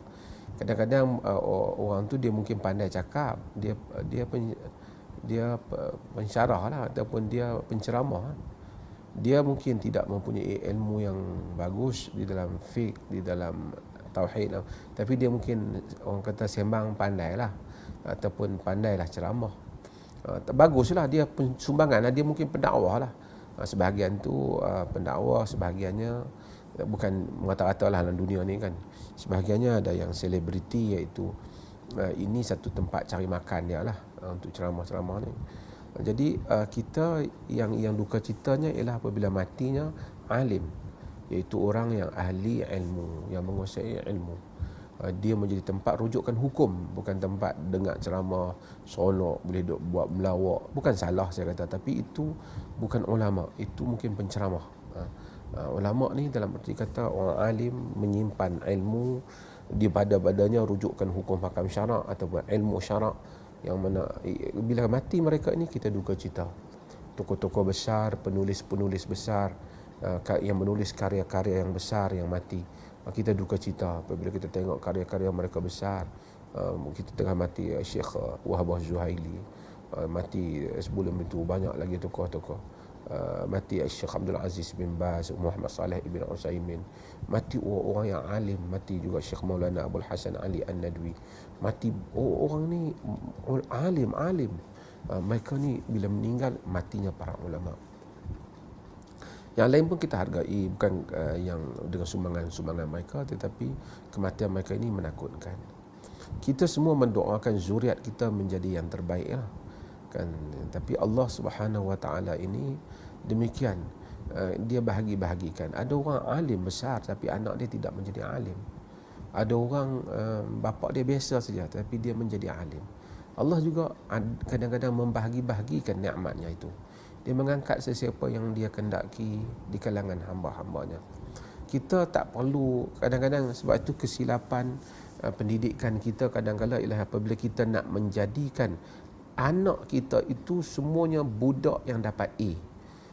Kadang-kadang orang tu dia mungkin pandai cakap, dia pensyarah lah ataupun dia penceramah. Dia mungkin tidak mempunyai ilmu yang bagus di dalam fiqh, di dalam tauhid, tapi dia mungkin orang kata sembang pandai lah ataupun pandailah ceramah. Baguslah dia sumbangan lah, dia mungkin pendakwah lah. Sebahagian tu pendakwah, sebahagiannya bukan merata-rata lah dalam dunia ni kan. Sebahagiannya ada yang selebriti, iaitu ini satu tempat cari makan dia lah untuk ceramah-ceramah ni. Jadi kita yang duka citanya ialah apabila matinya alim, iaitu orang yang ahli ilmu, yang menguasai ilmu. Dia menjadi tempat rujukan hukum, bukan tempat dengar ceramah seronok, boleh duk buat melawak. Bukan salah saya kata, tapi itu bukan ulama, itu mungkin penceramah. Ulama ni dalam arti kata orang alim, menyimpan ilmu di badannya, rujukan hukum hakam syarak ataupun ilmu syarak, yang mana bila mati mereka ini kita duka cita. Tokoh-tokoh besar, penulis-penulis besar yang menulis karya-karya yang besar yang mati, kita duka cita apabila kita tengok karya-karya mereka besar. Kita tengah mati Syekh Wahbah Zuhaili, mati sebelum itu banyak lagi tokoh-tokoh. Mati Syekh Abdul Aziz bin Baz, Muhammad Saleh ibn Utsaimin, mati orang yang alim, mati juga Syekh Maulana Abdul Hasan Ali An-Nadwi, mati orang ni alim. Mereka ni bila meninggal, matinya para ulama. Yang lain pun kita hargai, bukan yang dengan sumbangan mereka, tetapi kematian mereka ini menakutkan. Kita semua mendoakan zuriat kita menjadi yang terbaik lah. Kan, tapi Allah Subhanahu Wa Taala ini demikian, dia bahagi-bahagikan. Ada orang alim besar tapi anak dia tidak menjadi alim. Ada orang bapa dia biasa saja tapi dia menjadi alim. Allah juga kadang-kadang membahagi-bahagikan nikmatnya itu. Dia mengangkat sesiapa yang dia kendaki di kalangan hamba-hambanya. Kita tak perlu, kadang-kadang sebab itu kesilapan pendidikan kita kadang-kadang ialah apabila kita nak menjadikan anak kita itu semuanya budak yang dapat A.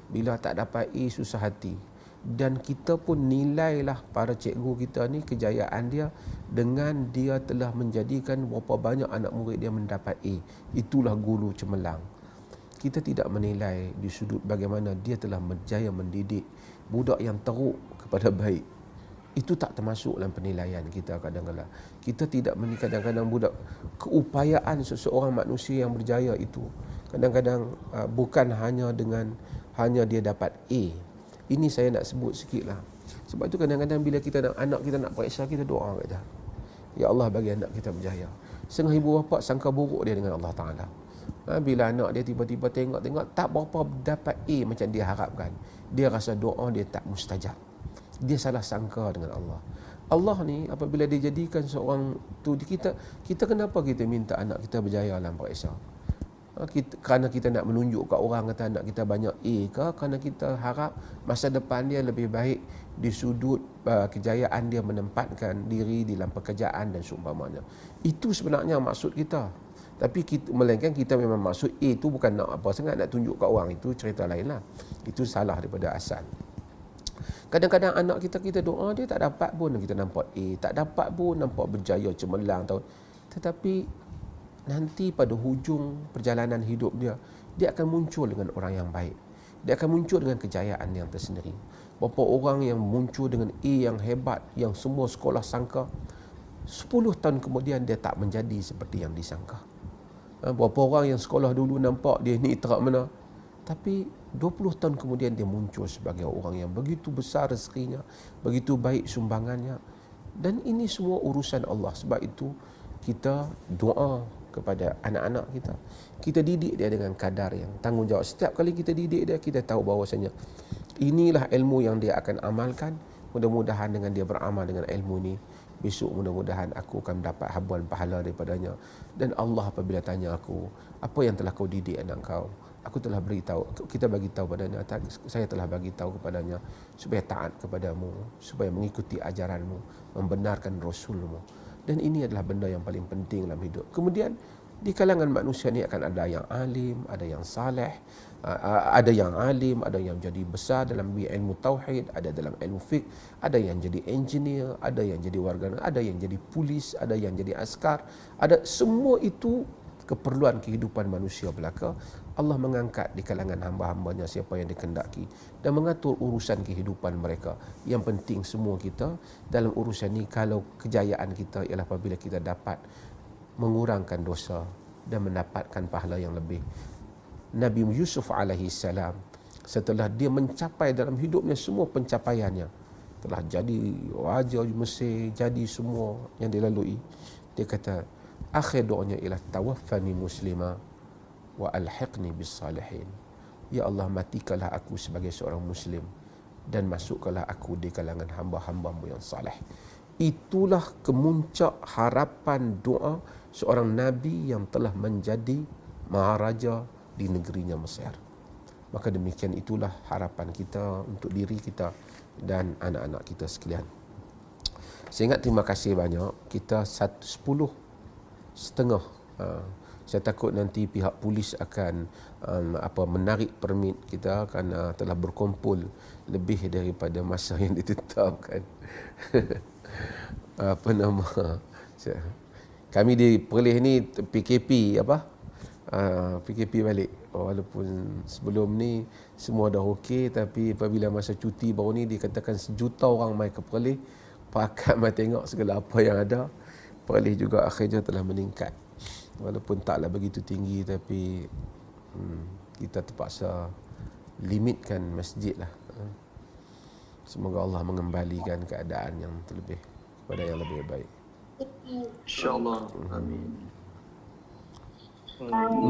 Bila tak dapat A, susah hati. Dan kita pun nilailah para cikgu kita ni kejayaan dia dengan dia telah menjadikan berapa banyak anak murid dia mendapat A. Itulah guru cemerlang. Kita tidak menilai di sudut bagaimana dia telah berjaya mendidik budak yang teruk kepada baik. Itu tak termasuk dalam penilaian kita kadang-kadang. Kita tidak kadang-kadang budak keupayaan seseorang manusia yang berjaya itu. Kadang-kadang bukan hanya dia dapat A. Ini saya nak sebut sikit lah. Sebab itu kadang-kadang bila anak kita nak periksa, kita doa kat dia. Ya Allah, bagi anak kita berjaya. Setengah ibu bapa sangka buruk dia dengan Allah Ta'ala. Bila anak dia tiba-tiba tengok tak berapa dapat A macam dia harapkan, dia rasa doa dia tak mustajab. Dia salah sangka dengan Allah. Allah ni apabila dia jadikan seorang tu, kita kenapa kita minta anak kita berjaya dalam periksa? Kerana kita nak menunjuk kat orang kata anak kita banyak A ke? Kerana kita harap masa depan dia lebih baik di sudut kejayaan dia menempatkan diri dalam pekerjaan dan seumpamanya. Itu sebenarnya maksud kita. Tapi melainkan kita memang maksud A tu bukan nak apa sangat, nak tunjuk kat orang, itu cerita lain lah. Itu salah daripada asal. Kadang-kadang anak kita doa dia tak dapat pun kita nampak A, tak dapat pun nampak berjaya cemerlang tahun. Tetapi nanti pada hujung perjalanan hidup dia akan muncul dengan orang yang baik. Dia akan muncul dengan kejayaan yang tersendiri. Berapa orang yang muncul dengan A yang hebat, yang semua sekolah sangka, 10 tahun kemudian dia tak menjadi seperti yang disangka. Berapa orang yang sekolah dulu nampak dia ni terak mana, tapi 20 tahun kemudian dia muncul sebagai orang yang begitu besar rezekinya, begitu baik sumbangannya. Dan ini semua urusan Allah. Sebab itu kita doa kepada anak-anak kita. Kita didik dia dengan kadar yang tanggungjawab. Setiap kali kita didik dia, kita tahu bahawasanya inilah ilmu yang dia akan amalkan. Mudah-mudahan dengan dia beramal dengan ilmu ni, besok mudah-mudahan aku akan mendapat habuan pahala daripadanya. Dan Allah apabila tanya aku, apa yang telah kau didik anak kau? Aku telah beritahu, kita bagi tahu padanya, saya telah bagi tahu kepadanya supaya taat kepadamu, supaya mengikuti ajaranmu, membenarkan Rasulmu. Dan ini adalah benda yang paling penting dalam hidup. Kemudian di kalangan manusia ni akan ada yang alim, ada yang saleh, ada yang alim, ada yang jadi besar dalam ilmu tauhid, ada dalam ilmu fiqh, ada yang jadi engineer, ada yang jadi warga, ada yang jadi polis, ada yang jadi askar, ada semua itu keperluan kehidupan manusia belaka, Allah mengangkat di kalangan hamba-hambanya siapa yang dikehendaki dan mengatur urusan kehidupan mereka. Yang penting semua kita dalam urusan ni, kalau kejayaan kita ialah apabila kita dapat mengurangkan dosa dan mendapatkan pahala yang lebih. Nabi Yusuf alaihi salam, setelah dia mencapai dalam hidupnya semua pencapaiannya, telah jadi raja Mesir, jadi semua yang dilalui, dia kata akhir doanya ialah tawaffani muslima wa alhiqni bis salihin. Ya Allah, matikanlah aku sebagai seorang muslim dan masukkanlah aku di kalangan hamba-hambamu yang saleh. Itulah kemuncak harapan doa seorang nabi yang telah menjadi maharaja di negerinya Mesir. Maka demikian itulah harapan kita untuk diri kita dan anak-anak kita sekalian. Saya ingat terima kasih banyak. Kita 10.30. Saya takut nanti pihak polis akan menarik permit kita kerana telah berkumpul lebih daripada masa yang ditetapkan. Kami di Perlis ni PKP PKP balik. Walaupun sebelum ni semua dah okey, tapi apabila masa cuti baru ni dikatakan 1 juta orang mai ke Perlis, pakat mai tengok segala apa yang ada. Perlis juga akhirnya telah meningkat. Walaupun taklah begitu tinggi, tapi kita terpaksa limitkan masjid lah. Semoga Allah mengembalikan keadaan yang terlebih kepada yang lebih baik. InsyaAllah. Amin.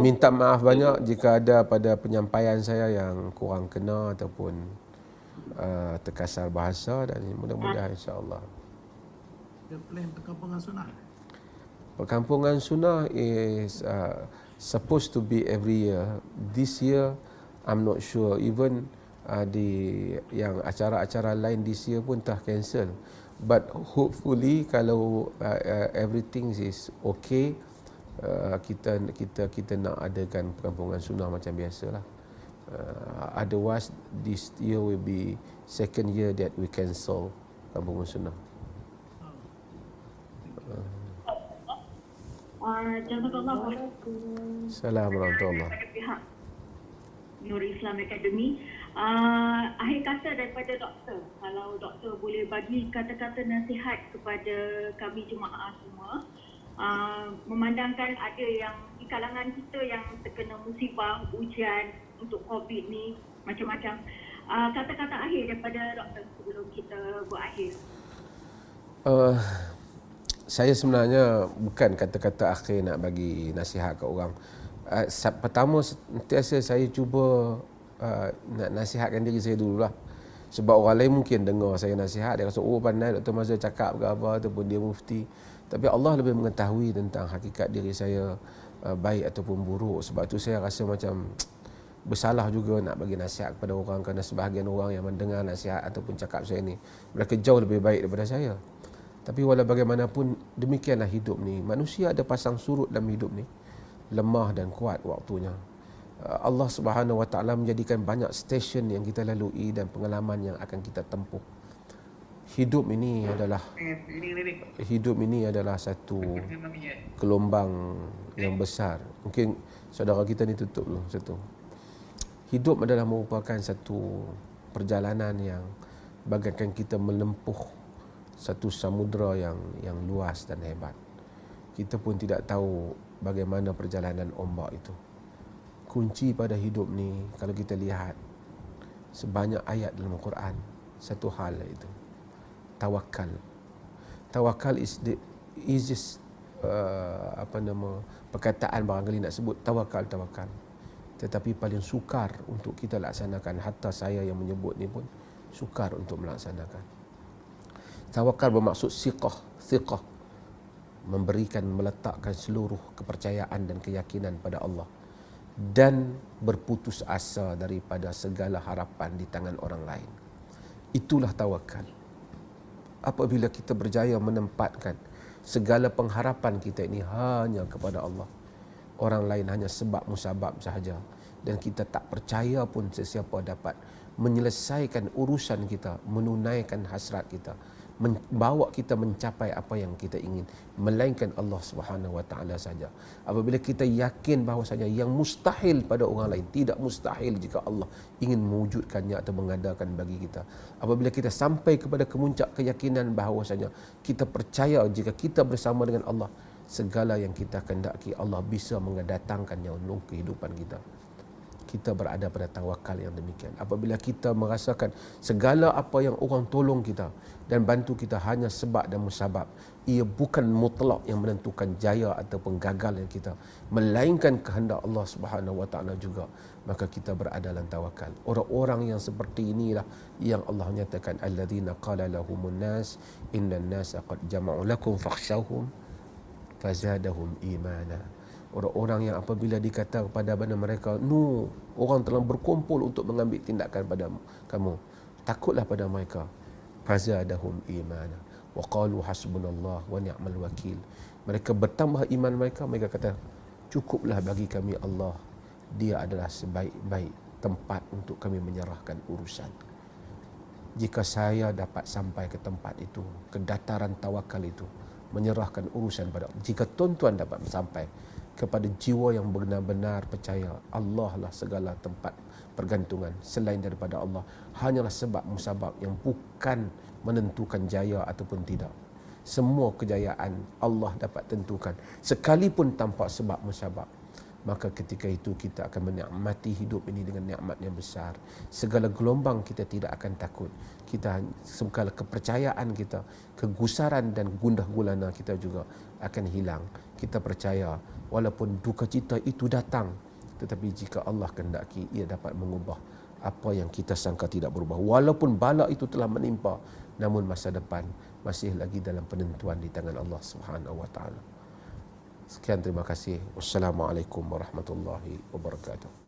Minta maaf banyak jika ada pada penyampaian saya yang kurang kena ataupun terkasar bahasa, dan mudah-mudahan insya-Allah. The plan perkampungan sunnah. Perkampungan sunnah is supposed to be every year. This year I'm not sure. Even yang acara-acara lain this year pun telah cancel. But hopefully kalau everything is okay, kita nak adakan perkampungan sunnah macam biasalah. Otherwise this year will be second year that we cancel perkampungan sunnah. Jazakallah. Assalamualaikum warahmatullahi Daripada pihak Nur Islam Academy, akhir kata daripada doktor, kalau doktor boleh bagi kata-kata nasihat kepada kami jemaah semua, memandangkan ada yang di kalangan kita yang terkena musibah, ujian untuk COVID ni macam-macam. Kata-kata akhir daripada doktor sebelum kita berakhir. Saya sebenarnya bukan kata-kata akhir nak bagi nasihat ke orang. Pertama, sentiasa saya cuba nak nasihatkan diri saya dululah. Sebab orang lain mungkin dengar saya nasihat, dia rasa oh pandai Dr. Mazhar cakap ke apa, ataupun dia mufti. Tapi Allah lebih mengetahui tentang hakikat diri saya, baik ataupun buruk. Sebab tu saya rasa macam bersalah juga nak bagi nasihat kepada orang, kerana sebahagian orang yang mendengar nasihat ataupun cakap saya ni, mereka jauh lebih baik daripada saya. Tapi walau bagaimanapun, demikianlah hidup ni. Manusia ada pasang surut dalam hidup ni, lemah dan kuat waktunya. Allah Subhanahu Wa Taala menjadikan banyak stesen yang kita lalui dan pengalaman yang akan kita tempuh. Hidup ini adalah satu gelombang yang besar. Mungkin saudara kita ni tutup dulu satu. Hidup adalah merupakan satu perjalanan yang bagaikan kita menempuh satu samudera yang luas dan hebat. Kita pun tidak tahu bagaimana perjalanan ombak itu. Kunci pada hidup ni, kalau kita lihat sebanyak ayat dalam Al-Quran, satu hal itu, tawakal. Tawakal is the easiest perkataan barangkali nak sebut tawakal. Tetapi paling sukar untuk kita laksanakan. Hatta saya yang menyebut ni pun sukar untuk melaksanakan. Tawakal bermaksud thiqah, meletakkan seluruh kepercayaan dan keyakinan pada Allah, dan berputus asa daripada segala harapan di tangan orang lain. Itulah tawakal. Apabila kita berjaya menempatkan segala pengharapan kita ini hanya kepada Allah, orang lain hanya sebab musabab sahaja, dan kita tak percaya pun sesiapa dapat menyelesaikan urusan kita, menunaikan hasrat kita, membawa kita mencapai apa yang kita ingin, melainkan Allah Subhanahu Wa Taala saja. Apabila kita yakin bahawasanya yang mustahil pada orang lain tidak mustahil jika Allah ingin mewujudkannya atau mengadakan bagi kita. Apabila kita sampai kepada kemuncak keyakinan bahawasanya kita percaya jika kita bersama dengan Allah, segala yang kita kehendaki Allah bisa mendatangkannya untuk kehidupan kita. Kita berada pada tawakal yang demikian. Apabila kita merasakan segala apa yang orang tolong kita dan bantu kita hanya sebab dan musabab, ia bukan mutlak yang menentukan jaya ataupun gagal yang kita, melainkan kehendak Allah Subhanahu Wa Taala juga, maka kita berada dalam tawakal. Orang-orang yang seperti inilah yang Allah nyatakan, alladzina qala lahumun nas innan nasa qad jama'u lakum fakhshawhum fazadahum imana. Orang-orang yang apabila dikata kepada mereka, orang telah berkumpul untuk mengambil tindakan pada kamu, takutlah pada mereka. Fazadahum imana wa qalu hasbunallah wa ni'mal wakil. Mereka bertambah iman mereka kata, cukuplah bagi kami Allah, dia adalah sebaik-baik tempat untuk kami menyerahkan urusan. Jika saya dapat sampai ke tempat itu, ke dataran tawakal itu, menyerahkan urusan pada, jika tuan-tuan dapat sampai kepada jiwa yang benar-benar percaya Allah lah segala tempat pergantungan, selain daripada Allah hanyalah sebab musabab yang bukan menentukan jaya ataupun tidak. Semua kejayaan Allah dapat tentukan sekalipun tanpa sebab musabab. Maka ketika itu kita akan menikmati hidup ini dengan nikmat yang besar. Segala gelombang kita tidak akan takut. Kita, segala kepercayaan kita, kegusaran dan gundah gulana kita juga akan hilang. Kita percaya walaupun duka cita itu datang, tetapi jika Allah kehendaki, ia dapat mengubah apa yang kita sangka tidak berubah. Walaupun bala itu telah menimpa, namun masa depan masih lagi dalam penentuan di tangan Allah Subhanahu Wa Taala. Sekian, terima kasih. Wassalamualaikum warahmatullahi wabarakatuh.